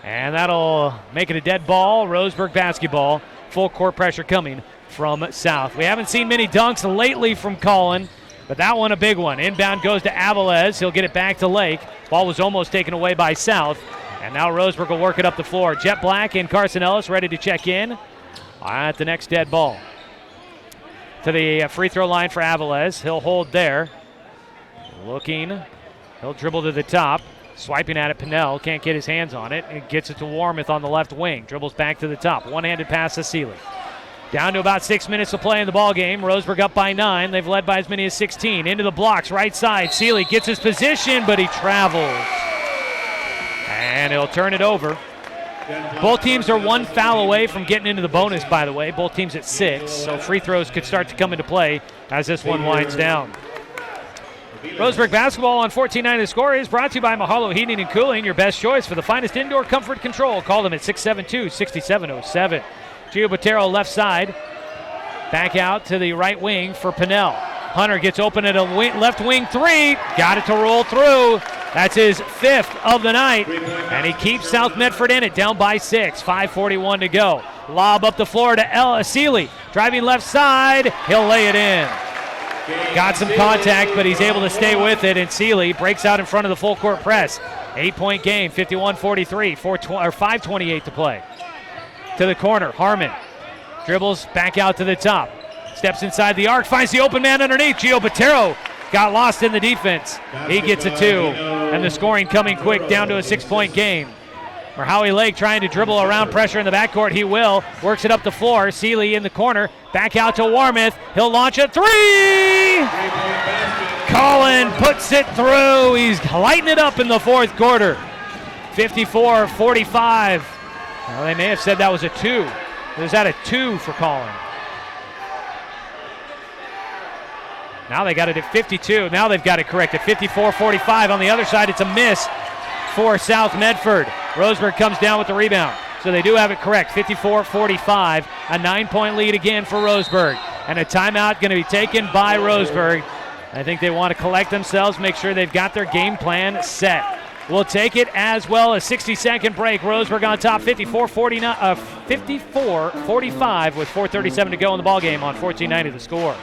And that'll make it a dead ball. Roseburg basketball. Full court pressure coming from South. We haven't seen many dunks lately from Collin, but that one a big one. Inbound goes to Avilés. He'll get it back to Lake. Ball was almost taken away by South. And now Roseburg will work it up the floor. Jet Black and Carson Ellis ready to check in at the next dead ball. To the free throw line for Avilés. He'll hold there. Looking. He'll dribble to the top. Swiping at it, Pinnell can't get his hands on it and gets it to Warmouth on the left wing. Dribbles back to the top. One-handed pass to Seeley. Down to about 6 minutes to play in the ball game. Roseburg up by 9. They've led by as many as 16. Into the blocks, right side. Seeley gets his position, but he travels. And he'll turn it over. Both teams are one foul away from getting into the bonus, by the way. Both teams at 6, so free throws could start to come into play as this one winds down. Roseburg basketball on 14-9 The Score is brought to you by Mahalo Heating and Cooling, your best choice for the finest indoor comfort control. Call them at 672-6707. Gio Botero left side. Back out to the right wing for Pinnell. Hunter gets open at a left wing 3. Got it to roll through. That's his 5th of the night. And he keeps South Medford in it, down by 6. 5:41 to go. Lob up the floor to Seeley. Driving left side. He'll lay it in. Got some contact, but he's able to stay with it, and Seeley breaks out in front of the full court press. 8-point game, 51-43, 5:28 to play. To the corner, Harmon dribbles back out to the top. Steps inside the arc, finds the open man underneath. Gio Botero got lost in the defense. He gets a 2, and the scoring coming quick down to a 6-point game. For Howie Lake trying to dribble around pressure in the backcourt. He will. Works it up the floor. Seeley in the corner. Back out to Warmoth. He'll launch a 3! Colin puts it through. He's lighting it up in the fourth quarter. 54-45. Well, they may have said that was a 2. Was that a 2 for Colin? Now they got it at 52. Now they've got it correct at 54-45. On the other side, it's a miss for South Medford. Roseburg comes down with the rebound. So they do have it correct, 54-45. A 9-point lead again for Roseburg. And a timeout going to be taken by Roseburg. I think they want to collect themselves, make sure they've got their game plan set. We'll take it as well. A 60-second break. Roseburg on top, 54-45 with 4:37 to go in the ballgame on 1490 The Score.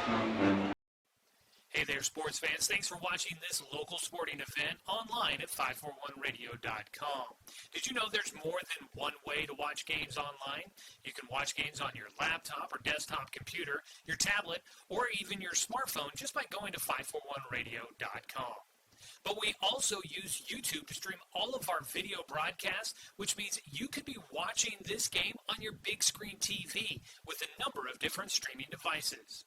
Hey there, sports fans. Thanks for watching this local sporting event online at 541radio.com. Did you know there's more than one way to watch games online? You can watch games on your laptop or desktop computer, your tablet, or even your smartphone just by going to 541radio.com. But we also use YouTube to stream all of our video broadcasts, which means you could be watching this game on your big screen TV with a number of different streaming devices.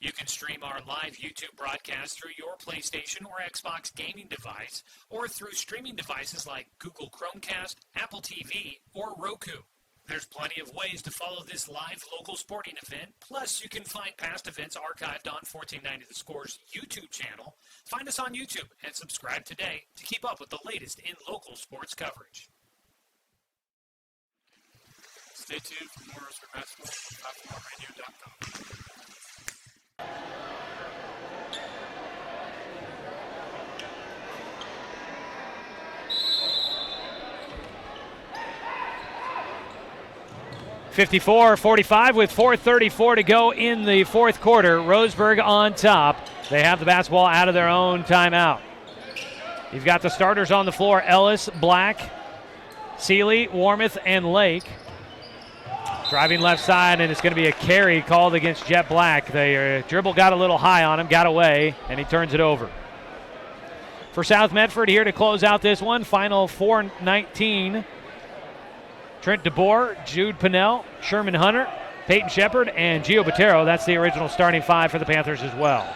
You can stream our live YouTube broadcast through your PlayStation or Xbox gaming device, or through streaming devices like Google Chromecast, Apple TV, or Roku. There's plenty of ways to follow this live local sporting event. Plus, you can find past events archived on 1490 The Score's YouTube channel. Find us on YouTube and subscribe today to keep up with the latest in local sports coverage. Stay tuned for more Roseburg basketball at 541radio.com.
(54-45) with 4:34 to go in the fourth quarter. Roseburg on top. They have the basketball out of their own timeout. You've got the starters on the floor: Ellis, Black, Seeley, Warmoth, and Lake. Driving left side, and it's going to be a carry called against Jet Black. The dribble got a little high on him, got away, and he turns it over. For South Medford here to close out this one, final 4:19. Trent DeBoer, Jude Pinnell, Sherman Hunter, Peyton Shepard, and Gio Botero. That's the original starting 5 for the Panthers as well.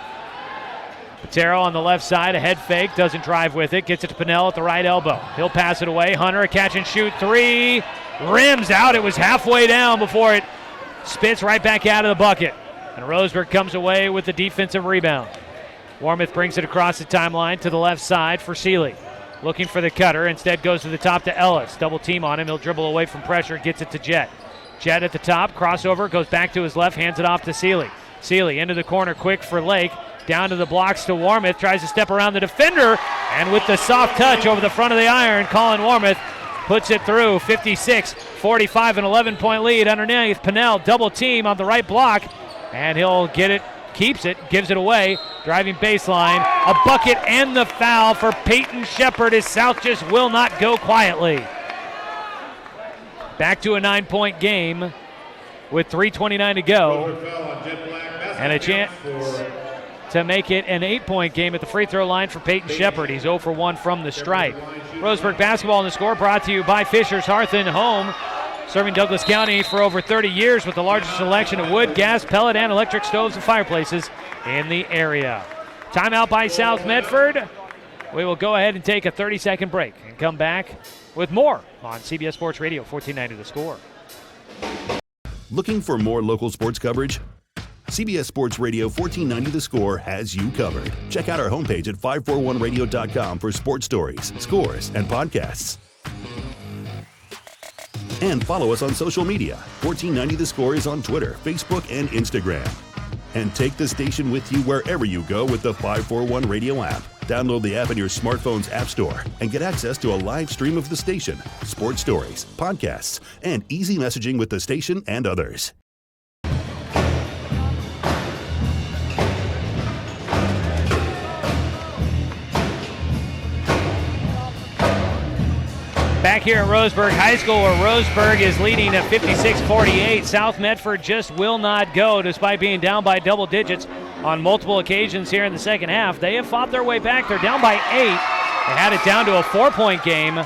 Botero on the left side, a head fake, doesn't drive with it, gets it to Pinnell at the right elbow. He'll pass it away. Hunter, a catch and shoot 3. Rims out. It was halfway down before it spits right back out of the bucket. And Roseburg comes away with the defensive rebound. Warmoth brings it across the timeline to the left side for Seeley. Looking for the cutter, instead goes to the top to Ellis. Double team on him, he'll dribble away from pressure, gets it to Jet. Jet at the top, crossover, goes back to his left, hands it off to Seeley. Seeley into the corner quick for Lake, down to the blocks to Warmoth, tries to step around the defender, and with the soft touch over the front of the iron, Colin Warmoth puts it through. 56-45, an 11-point lead underneath. Pinnell, double team on the right block, and he'll get it. Keeps it, gives it away, driving baseline, a bucket and the foul for Peyton Shepard as South just will not go quietly. Back to a 9-point game with 3:29 to go, and a chance to make it an 8-point game at the free throw line for Peyton Shepard. He's 0 for 1 from the stripe. Roseburg basketball in the score brought to you by Fisher's Hearth and Home. Serving Douglas County for over 30 years with the largest selection of wood, gas, pellet, and electric stoves and fireplaces in the area. Timeout by South Medford. We will go ahead and take a 30-second break and come back with more on CBS Sports Radio, 1490 The Score.
Looking for more local sports coverage? CBS Sports Radio 1490 The Score has you covered. Check out our homepage at 541radio.com for sports stories, scores, and podcasts. And follow us on social media. 1490 The Score is on Twitter, Facebook, and Instagram. And take the station with you wherever you go with the 541 Radio app. Download the app in your smartphone's app store and get access to a live stream of the station, sports stories, podcasts, and easy messaging with the station and others.
Back here at Roseburg High School, where Roseburg is leading at 56-48. South Medford just will not go, despite being down by double digits on multiple occasions here in the second half. They have fought their way back. They're down by 8. They had it down to a 4-point game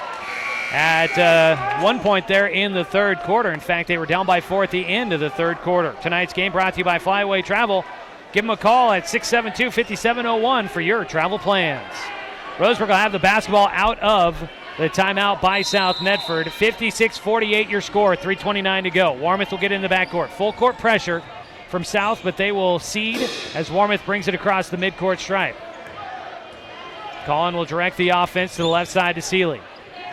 at one point there in the third quarter. In fact, they were down by 4 at the end of the third quarter. Tonight's game brought to you by Flyaway Travel. Give them a call at 672-5701 for your travel plans. Roseburg will have the basketball out of the timeout by South Medford. 56-48 your score, 3:29 to go. Warmouth will get in the backcourt. Full court pressure from South, but they will cede as Warmouth brings it across the midcourt stripe. Collin will direct the offense to the left side to Seeley.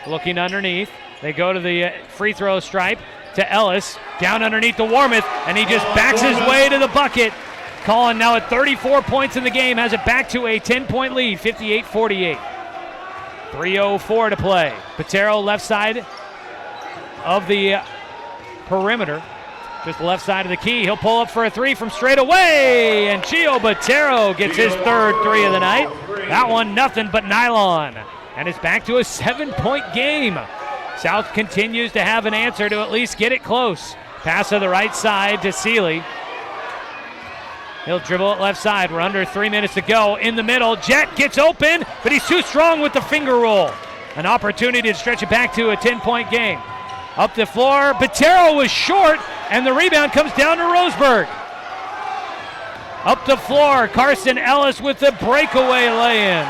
Looking underneath. They go to the free throw stripe to Ellis. Down underneath to Warmouth, and he just backs his way to the bucket. Collin now at 34 points in the game, has it back to a 10-point lead, 58-48. 3:04 to play. Patero left side of the perimeter. Just the left side of the key. He'll pull up for a 3 from straight away. And Gio Patero gets his third 3 of the night. That one nothing but nylon. And it's back to a 7-point game. South continues to have an answer to at least get it close. Pass to the right side to Seeley. He'll dribble it left side. We're under 3 minutes to go. In the middle, Jet gets open, but he's too strong with the finger roll. An opportunity to stretch it back to a 10-point game. Up the floor, Patero was short, and the rebound comes down to Roseburg. Up the floor, Carson Ellis with the breakaway lay-in.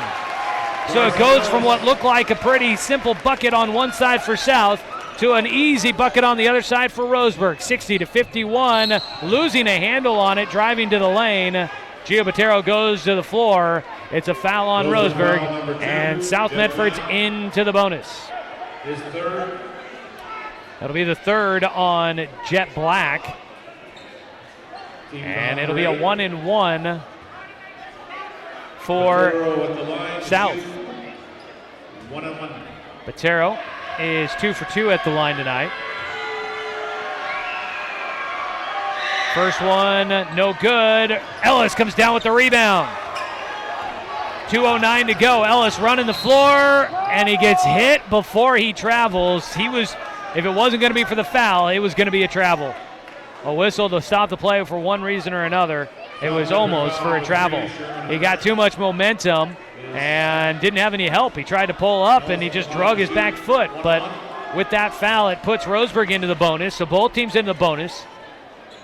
So it goes from what looked like a pretty simple bucket on one side for South to an easy bucket on the other side for Roseburg. 60-51, losing a handle on it, driving to the lane. Gio Patero goes to the floor. It's a foul on Roseburg, and South Medford's into the bonus.
His third.
That'll be the third on Jet Black. And it'll be a 1-and-1 for South.
1-on-1.
Patero is 2 for 2 at the line tonight. First one, no good. Ellis comes down with the rebound. 2:09 to go. Ellis running the floor, and he gets hit before he travels. If it wasn't going to be for the foul, it was going to be a travel. A whistle to stop the play for one reason or another. It was almost for a travel. He got too much momentum and didn't have any help. He tried to pull up, and he just drug his back foot. But with that foul, it puts Roseburg into the bonus. So both teams in the bonus.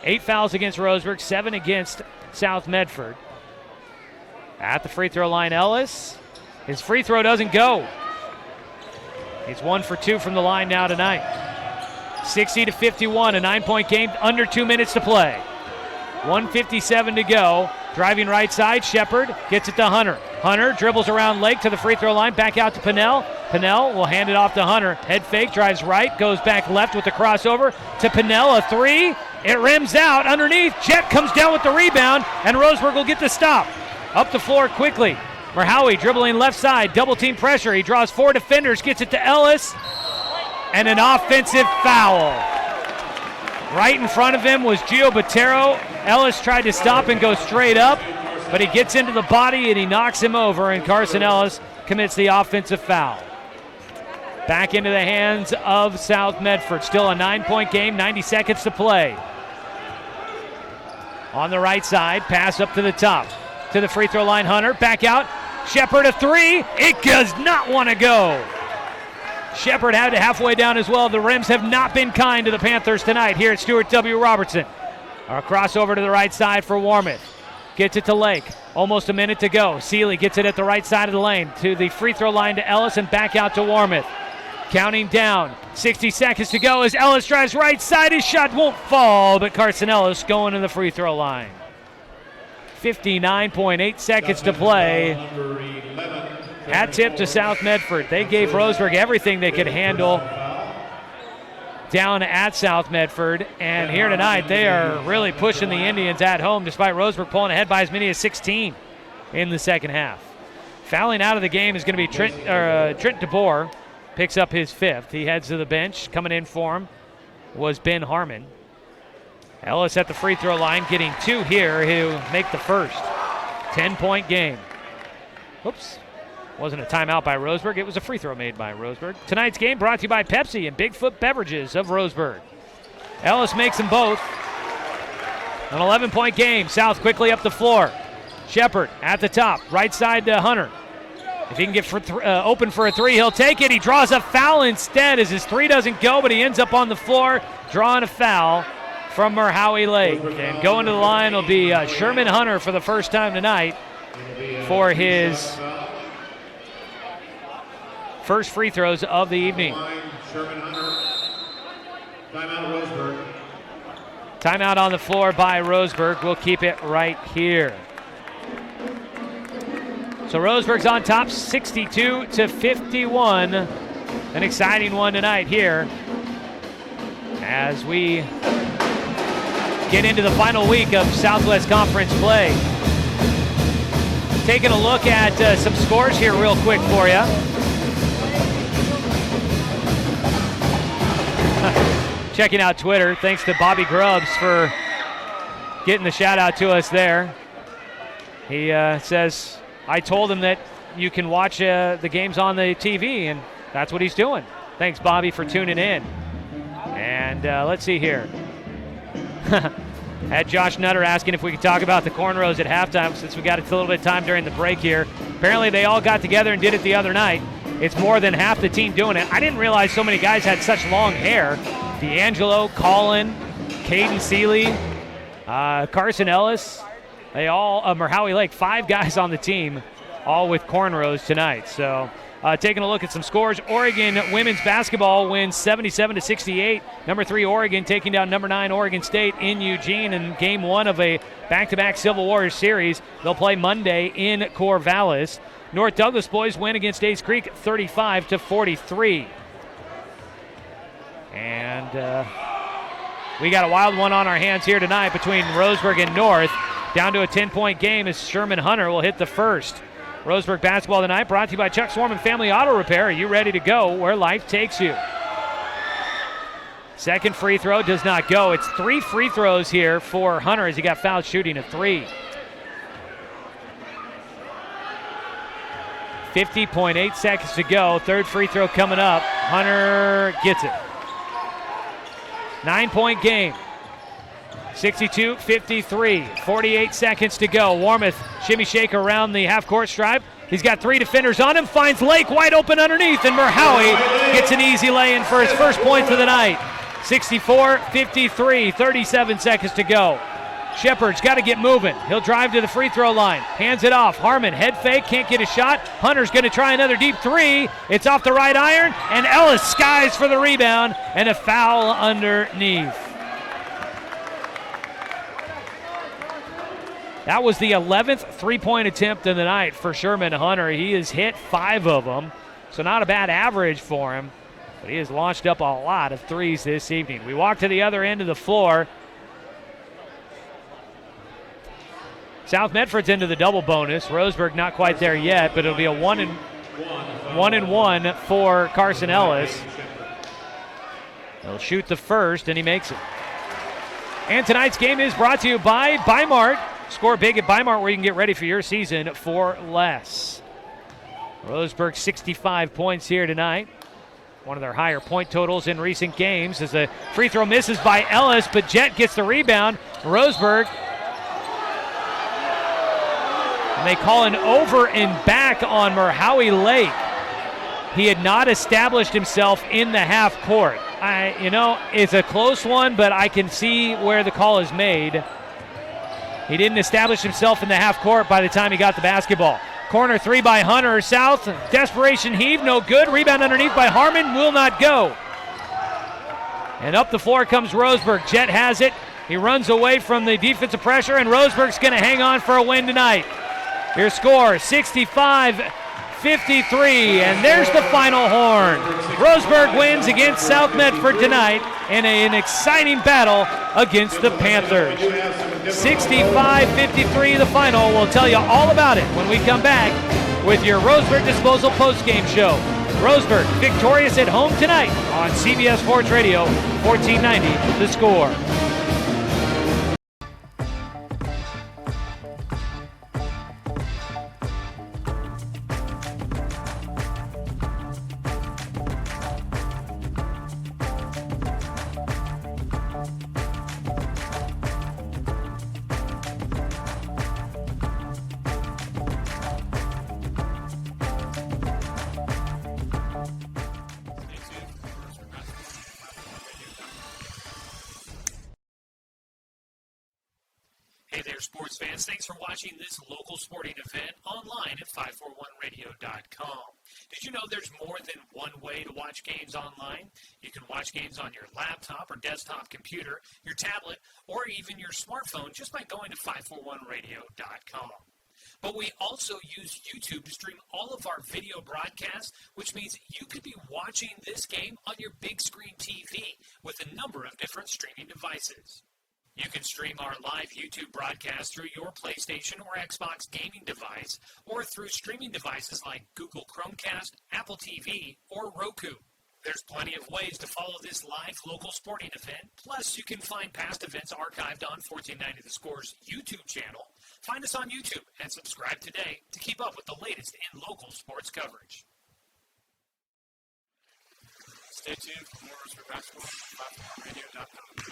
8 fouls against Roseburg, 7 against South Medford. At the free throw line, Ellis. His free throw doesn't go. He's 1 for 2 from the line now tonight. 60-51, a 9-point game, under 2 minutes to play. 1:57 to go. Driving right side, Shepard gets it to Hunter. Hunter dribbles around Lake to the free throw line, back out to Pinnell. Pinnell will hand it off to Hunter. Head fake, drives right, goes back left with the crossover to Pinnell, a 3. It rims out underneath. Jet comes down with the rebound, and Roseburg will get the stop. Up the floor quickly. Merhowie dribbling left side, double team pressure. He draws 4 defenders, gets it to Ellis, and an offensive foul. Right in front of him was Gio Patero. Ellis tried to stop and go straight up, but he gets into the body and he knocks him over, and Carson Ellis commits the offensive foul. Back into the hands of South Medford. Still a 9-point game, 90 seconds to play. On the right side, pass up to the top. To the free throw line, Hunter, back out. Shepard a 3, it does not want to go. Shepard had it halfway down as well. The rims have not been kind to the Panthers tonight here at Stuart W. Robertson. A crossover to the right side for Warmouth. Gets it to Lake. Almost a minute to go. Seeley gets it at the right side of the lane. To the free throw line to Ellis and back out to Warmouth. Counting down. 60 seconds to go as Ellis drives right side. His shot won't fall, but Carson Ellis going to the free throw line. 59.8 seconds to play. Hat tip to South Medford. They gave Roseburg everything they could handle down at South Medford. And here tonight, they are really pushing the Indians at home, despite Roseburg pulling ahead by as many as 16 in the second half. Fouling out of the game is going to be Trent DeBoer. Picks up his 5th. He heads to the bench. Coming in for him was Ben Harmon. Ellis at the free throw line, getting 2 here. He'll make the first. 10-point game. Oops. Wasn't a timeout by Roseburg. It was a free throw made by Roseburg. Tonight's game brought to you by Pepsi and Bigfoot Beverages of Roseburg. Ellis makes them both. An 11-point game. South quickly up the floor. Shepard at the top. Right side to Hunter. If he can get open for a three, he'll take it. He draws a foul instead as his three doesn't go, but he ends up on the floor drawing a foul from Merhowie Lake. And going to the line will be Sherman Hunter for the first time tonight for his first free throws of the evening.
Sherman Hunter. Timeout Roseburg.
Timeout on the floor by Roseburg. We'll keep it right here. So Roseburg's on top 62-51. An exciting one tonight here as we get into the final week of Southwest Conference play. Taking a look at some scores here real quick for you. Checking out Twitter. Thanks to Bobby Grubbs for getting the shout out to us there. He says, I told him that you can watch the games on the TV, and that's what he's doing. Thanks, Bobby, for tuning in. And let's see here. Had Josh Nutter asking if we could talk about the cornrows at halftime since we got a little bit of time during the break here. Apparently they all got together and did it the other night. It's more than half the team doing it. I didn't realize so many guys had such long hair. D'Angelo, Colin, Caden Seeley, Carson Ellis. They all, Merhowie Lake, 5 guys on the team, all with cornrows tonight. So taking a look at some scores, Oregon women's basketball wins 77-68. Number 3 Oregon taking down number 9 Oregon State in Eugene in game 1 of a back-to-back Civil Warriors series. They'll play Monday in Corvallis. North Douglas boys win against Ace Creek 35-43. And we got a wild one on our hands here tonight between Roseburg and North. Down to a 10-point game as Sherman Hunter will hit the first. Roseburg basketball tonight brought to you by Chuck Swarman Family Auto Repair. Are you ready to go where life takes you? Second free throw does not go. It's 3 free throws here for Hunter as he got fouled shooting a 3. 50.8 seconds to go. Third free throw coming up. Hunter gets it. 9-point game. 62-53. 48 seconds to go. Warmoth shimmy shake around the half-court stripe. He's got 3 defenders on him. Finds Lake wide open underneath, and Merhowie gets an easy lay-in for his first points of the night. 64-53. 37 seconds to go. Shepard's got to get moving. He'll drive to the free throw line. Hands it off. Harmon, head fake, can't get a shot. Hunter's going to try another deep 3. It's off the right iron, and Ellis skies for the rebound, and a foul underneath. That was the 11th three-point attempt of the night for Sherman Hunter. He has hit 5 of them, so not a bad average for him, but he has launched up a lot of threes this evening. We walk to the other end of the floor. South Medford's into the double bonus. Roseburg not quite there yet, but it'll be a 1-and-1 for Carson Ellis. He'll shoot the first, and he makes it. And tonight's game is brought to you by Bi-Mart. Score big at Bi-Mart where you can get ready for your season for less. Roseburg 65 points here tonight. One of their higher point totals in recent games as the free throw misses by Ellis, but Jett gets the rebound. Roseburg, and they call an over and back on Merhowie Lake. He had not established himself in the half court. It's a close one, but I can see where the call is made. He didn't establish himself in the half court by the time he got the basketball. Corner 3 by Hunter. South, desperation heave, no good. Rebound underneath by Harmon, will not go. And up the floor comes Roseburg. Jett has it. He runs away from the defensive pressure, and Roseburg's going to hang on for a win tonight. Your score, 65-53, and there's the final horn. Roseburg wins against South Medford tonight in an exciting battle against the Panthers. 65-53 the final. We'll tell you all about it when we come back with your Roseburg Disposal postgame show. Roseburg victorious at home tonight on CBS Sports Radio, 1490 The Score.
Hey there, sports fans. Thanks for watching this local sporting event online at 541radio.com. Did you know there's more than one way to watch games online? You can watch games on your laptop or desktop computer, your tablet, or even your smartphone just by going to 541radio.com. But we also use YouTube to stream all of our video broadcasts, which means you could be watching this game on your big screen TV with a number of different streaming devices. You can stream our live YouTube broadcast through your PlayStation or Xbox gaming device, or through streaming devices like Google Chromecast, Apple TV, or Roku. There's plenty of ways to follow this live local sporting event. Plus, you can find past events archived on 1490 The Score's YouTube channel. Find us on YouTube and subscribe today to keep up with the latest in local sports coverage.
Stay tuned for more Roseburg basketball on 541radio.com.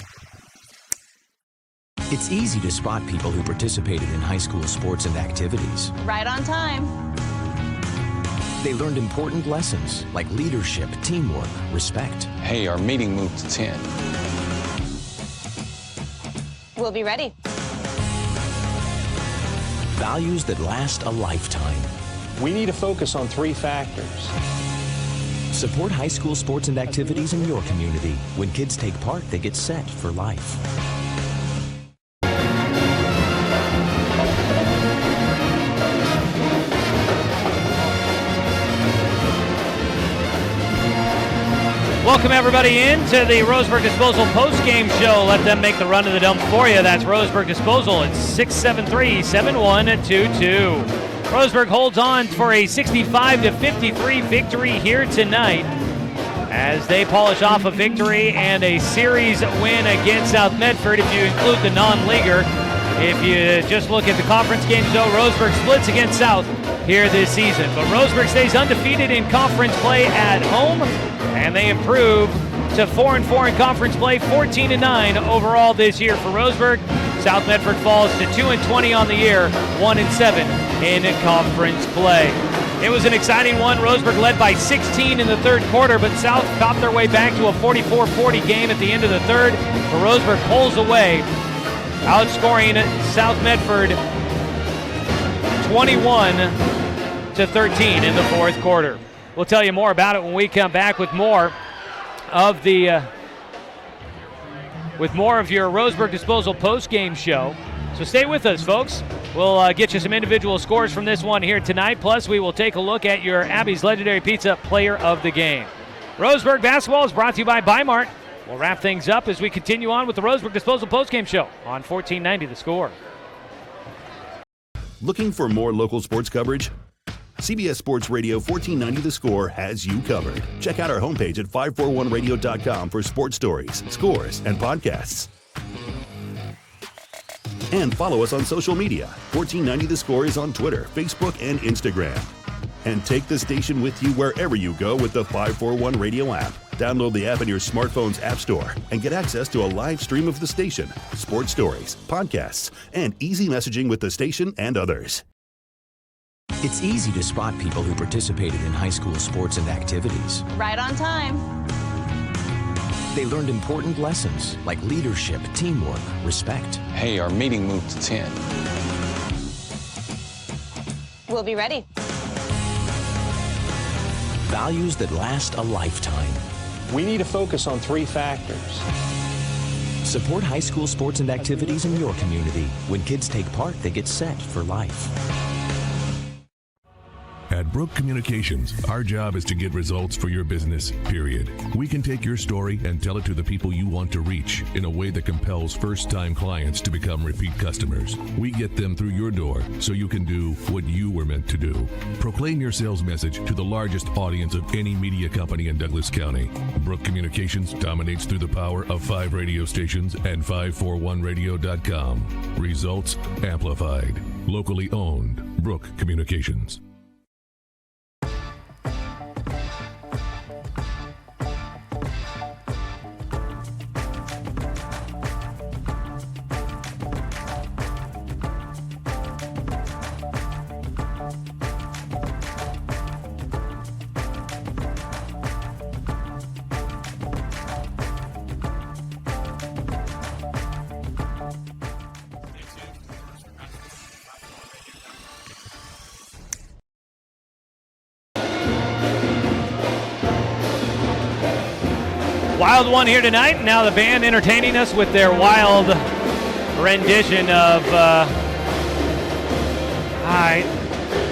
It's easy to spot people who participated in high school sports and activities.
Right on time.
They learned important lessons like leadership, teamwork, respect.
Hey, our meeting moved to 10.
We'll be ready.
Values that last a lifetime.
We need to focus on 3 factors.
Support high school sports and activities in your community. When kids take part, they get set for life.
Welcome everybody into the Roseburg Disposal post-game show. Let them make the run to the dump for you. That's Roseburg Disposal. It's 673-7122. Roseburg holds on for a 65-53 victory here tonight as they polish off a victory and a series win against South Medford if you include the non-leaguer. If you just look at the conference games, though, Roseburg splits against South here this season. But Roseburg stays undefeated in conference play at home, and they improve to 4-4 in conference play, 14-9 overall this year for Roseburg. South Medford falls to 2-20 on the year, 1-7 in conference play. It was an exciting one. Roseburg led by 16 in the third quarter, but South popped their way back to a 44-40 game at the end of the third. But Roseburg pulls away, outscoring South Medford 21-13 in the fourth quarter. We'll tell you more about it when we come back with more of the your Roseburg Disposal post-game show. So stay with us, folks. We'll get you some individual scores from this one here tonight. Plus, we will take a look at your Abby's Legendary Pizza Player of the Game. Roseburg basketball is brought to you by Bimart. We'll wrap things up as we continue on with the Roseburg Disposal postgame show on 1490 The Score.
Looking for more local sports coverage? CBS Sports Radio 1490 The Score has you covered. Check out our homepage at 541radio.com for sports stories, scores, and podcasts. And follow us on social media. 1490 The Score is on Twitter, Facebook, and Instagram. And take the station with you wherever you go with the 541 Radio app. Download the app in your smartphone's app store and get access to a live stream of the station, sports stories, podcasts, and easy messaging with the station and others.
It's easy to spot people who participated in high school sports and activities.
Right on time.
They learned important lessons like leadership, teamwork, respect.
Hey, our meeting moved to 10.
We'll be ready.
Values that last a lifetime.
We need to focus on 3 factors.
Support high school sports and activities in your community. When kids take part, they get set for life.
At Brook Communications, our job is to get results for your business, period. We can take your story and tell it to the people you want to reach in a way that compels first-time clients to become repeat customers. We get them through your door so you can do what you were meant to do. Proclaim your sales message to the largest audience of any media company in Douglas County. Brook Communications dominates through the power of 5 radio stations and 541radio.com. Results amplified. Locally owned. Brook Communications.
Wild one here tonight. Now the band entertaining us with their wild rendition of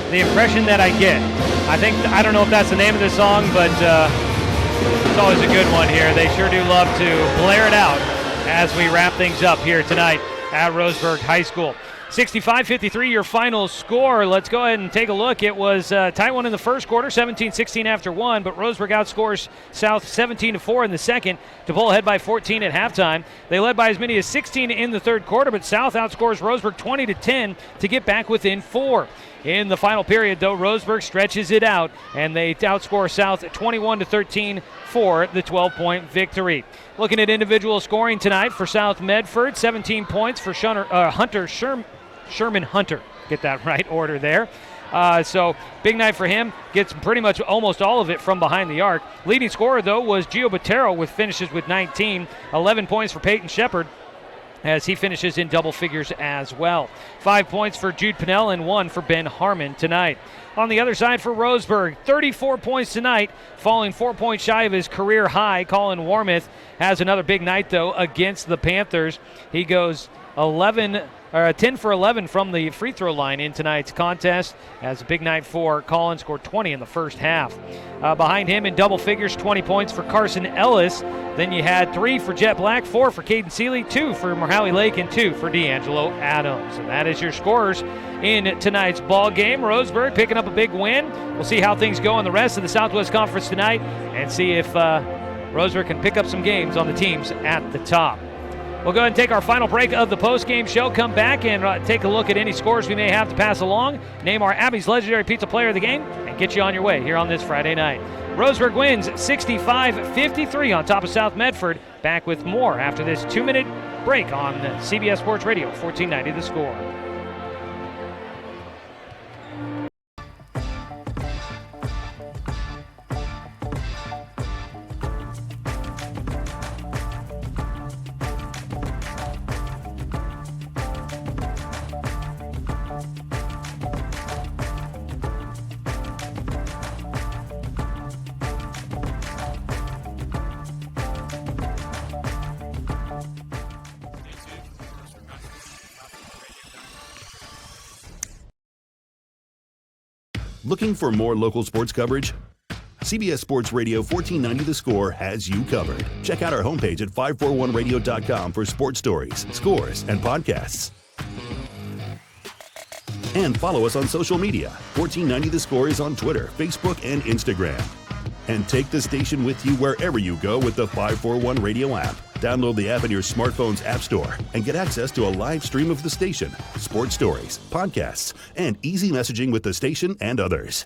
the impression that I get. I don't know if that's the name of the song, but it's always a good one here. They sure do love to blare it out as we wrap things up here tonight at Roseburg High School. 65-53 your final score. Let's go ahead and take a look. It was tight one in the first quarter, 17-16 after one, but Roseburg outscores South 17-4 in the second to pull ahead by 14 at halftime. They led by as many as 16 in the third quarter, but South outscores Roseburg 20-10 to get back within 4. In the final period, though, Roseburg stretches it out, and they outscore South 21-13 for the 12-point victory. Looking at individual scoring tonight for South Medford, 17 points for Sherman Hunter. Get that right order there. So big night for him. Gets pretty much almost all of it from behind the arc. Leading scorer, though, was Gio Botero with finishes with 19. 11 points for Peyton Shepard, as he finishes in double figures as well. 5 points for Jude Pinnell and 1 for Ben Harmon tonight. On the other side for Roseburg, 34 points tonight, falling 4 points shy of his career high. Colin Warmouth has another big night, though, against the Panthers. He goes 10 for 11 from the free throw line in tonight's contest, as a big night for Colin. Scored 20 in the first half. Behind him in double figures, 20 points for Carson Ellis. Then you had 3 for Jet Black, 4 for Caden Seeley, 2 for Morahowie Lake, and 2 for D'Angelo Adams. And that is your scores in tonight's ball game. Roseburg picking up a big win. We'll see how things go in the rest of the Southwest Conference tonight and see if Roseburg can pick up some games on the teams at the top. We'll go ahead and take our final break of the post-game show, come back and take a look at any scores we may have to pass along, name our Abby's Legendary Pizza Player of the Game, and get you on your way here on this Friday night. Roseburg wins 65-53 on top of South Medford. Back with more after this 2-minute break on CBS Sports Radio, 1490 The Score.
Looking for more local sports coverage? CBS Sports Radio 1490 The Score has you covered. Check out our homepage at 541radio.com for sports stories, scores, and podcasts. And follow us on social media. 1490 The Score is on Twitter, Facebook, and Instagram. And take the station with you wherever you go with the 541 Radio app. Download the app in your smartphone's app store and get access to a live stream of the station, sports stories, podcasts, and easy messaging with the station and others.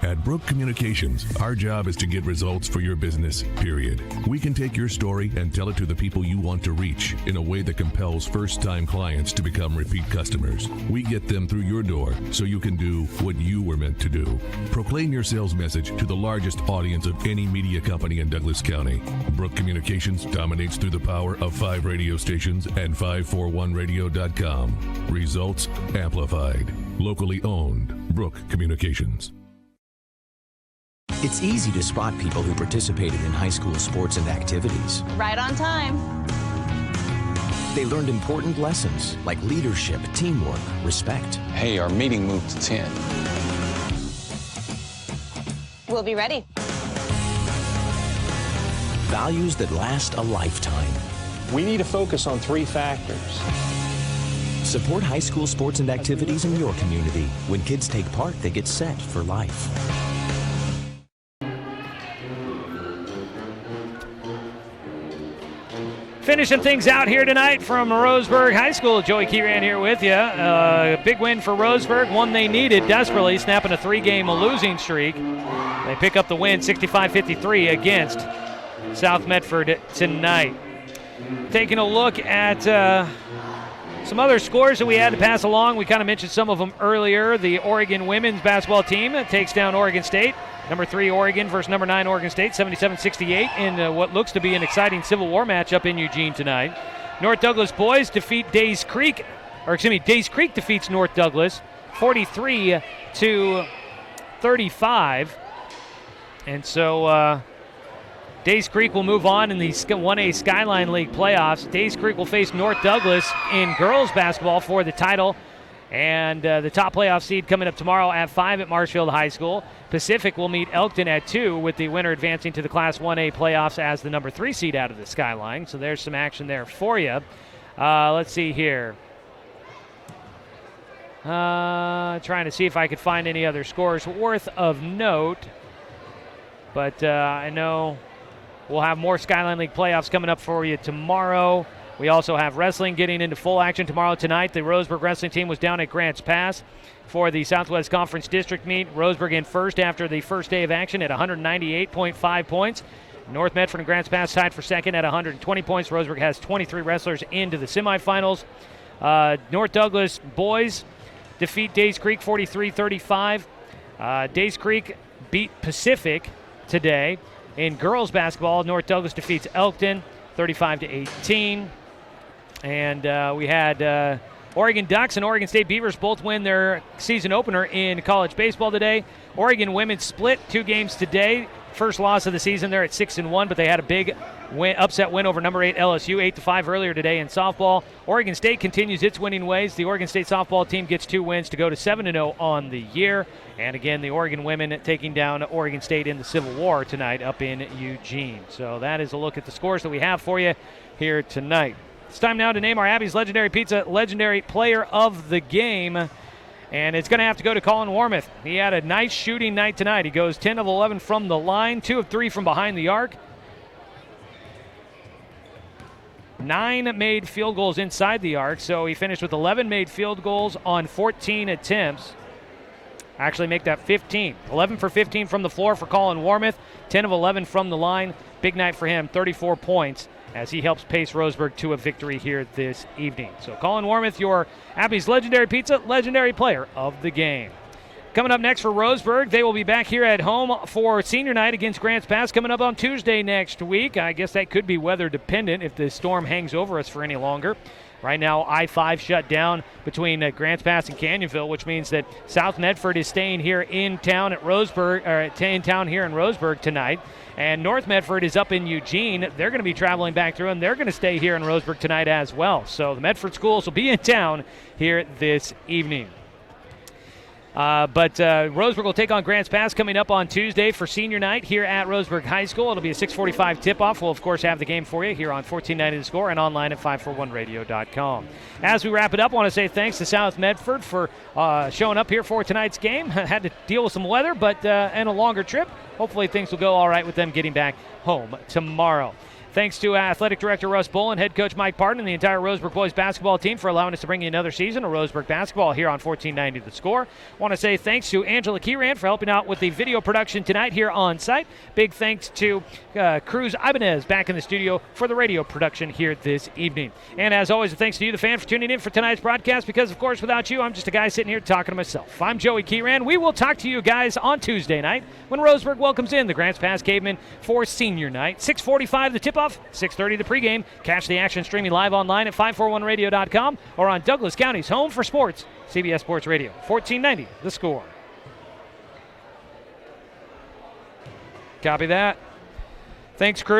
At Brooke Communications, our job is to get results for your business, period. We can take your story and tell it to the people you want to reach in a way that compels first-time clients to become repeat customers. We get them through your door so you can do what you were meant to do. Proclaim your sales message to the largest audience of any media company in Douglas County. Brooke Communications dominates through the power of 5 radio stations and 541radio.com. Results amplified. Locally owned. Brooke Communications.
It's easy to spot people who participated in high school sports and activities.
Right on time.
They learned important lessons like leadership, teamwork, respect.
Hey, our meeting moved to 10.
We'll be ready.
Values that last a lifetime.
We need to focus on 3 factors.
Support high school sports and activities in your community. When kids take part, they get set for life.
Finishing things out here tonight from Roseburg High School. Joey Kieran here with you. Big win for Roseburg, one they needed desperately, snapping a 3-game losing streak. They pick up the win 65-53 against South Medford tonight. Taking a look at some other scores that we had to pass along. We kind of mentioned some of them earlier. The Oregon women's basketball team takes down Oregon State. Number 3 Oregon versus number 9 Oregon State, 77-68 in what looks to be an exciting Civil War matchup in Eugene tonight. North Douglas boys defeat Days Creek defeats North Douglas 43-35. And so Days Creek will move on in the 1A Skyline League playoffs. Days Creek will face North Douglas in girls basketball for the title. And the top playoff seed coming up tomorrow at 5 at Marshfield High School. Pacific will meet Elkton at 2, with the winner advancing to the Class 1A playoffs as the number 3 seed out of the Skyline. So there's some action there for you. Let's see here. Trying to see if I could find any other scores worth of note. But I know we'll have more Skyline League playoffs coming up for you tomorrow. We also have wrestling getting into full action tomorrow tonight. The Roseburg wrestling team was down at Grants Pass for the Southwest Conference District meet. Roseburg in first after the first day of action at 198.5 points. North Medford and Grants Pass tied for second at 120 points. Roseburg has 23 wrestlers into the semifinals. North Douglas boys defeat Days Creek 43-35. Days Creek beat Pacific today. In girls basketball, North Douglas defeats Elkton 35-18. And we had Oregon Ducks and Oregon State Beavers both win their season opener in college baseball today. Oregon women split 2 games today. First loss of the season. They're at 6-1, but they had a big upset win over number 8 LSU, 8-5 earlier today in softball. Oregon State continues its winning ways. The Oregon State softball team gets 2 wins to go to 7-0 on the year. And again, the Oregon women taking down Oregon State in the Civil War tonight up in Eugene. So that is a look at the scores that we have for you here tonight. It's time now to name our Abby's Legendary Pizza Legendary Player of the Game. And it's going to have to go to Colin Warmoth. He had a nice shooting night tonight. He goes 10 of 11 from the line, 2 of 3 from behind the arc. 9 made field goals inside the arc, so he finished with 11 made field goals on 14 attempts. Actually make that 15. 11 for 15 from the floor for Colin Warmoth, 10 of 11 from the line. Big night for him, 34 points, as he helps pace Roseburg to a victory here this evening. So Colin Warmoth, your Abby's Legendary Pizza Legendary Player of the Game. Coming up next for Roseburg, they will be back here at home for senior night against Grants Pass coming up on Tuesday next week. I guess that could be weather dependent if the storm hangs over us for any longer. Right now, I-5 shut down between Grants Pass and Canyonville, which means that South Medford is staying here in town at Roseburg, or in town here in Roseburg tonight. And North Medford is up in Eugene. They're going to be traveling back through, and they're going to stay here in Roseburg tonight as well. So the Medford schools will be in town here this evening. But Roseburg will take on Grants Pass coming up on Tuesday for senior night here at Roseburg High School. It'll be a 6:45 tip-off. We'll, of course, have the game for you here on 1490 The Score and online at 541radio.com. As we wrap it up, I want to say thanks to South Medford for showing up here for tonight's game. Had to deal with some weather and a longer trip. Hopefully things will go all right with them getting back home tomorrow. Thanks to Athletic Director Russ Bull and Head Coach Mike Parton and the entire Roseburg boys basketball team for allowing us to bring you another season of Roseburg basketball here on 1490 The Score. I want to say thanks to Angela Kieran for helping out with the video production tonight here on site. Big thanks to Cruz Ibanez back in the studio for the radio production here this evening. And as always, thanks to you, the fan, for tuning in for tonight's broadcast, because, of course, without you, I'm just a guy sitting here talking to myself. I'm Joey Kieran. We will talk to you guys on Tuesday night when Roseburg welcomes in the Grants Pass Cavemen for senior night. 6:45 the tip-off, 6:30 the pregame. Catch the action streaming live online at 541radio.com or on Douglas County's home for sports, CBS Sports Radio, 1490 The Score. Copy that. Thanks, crew.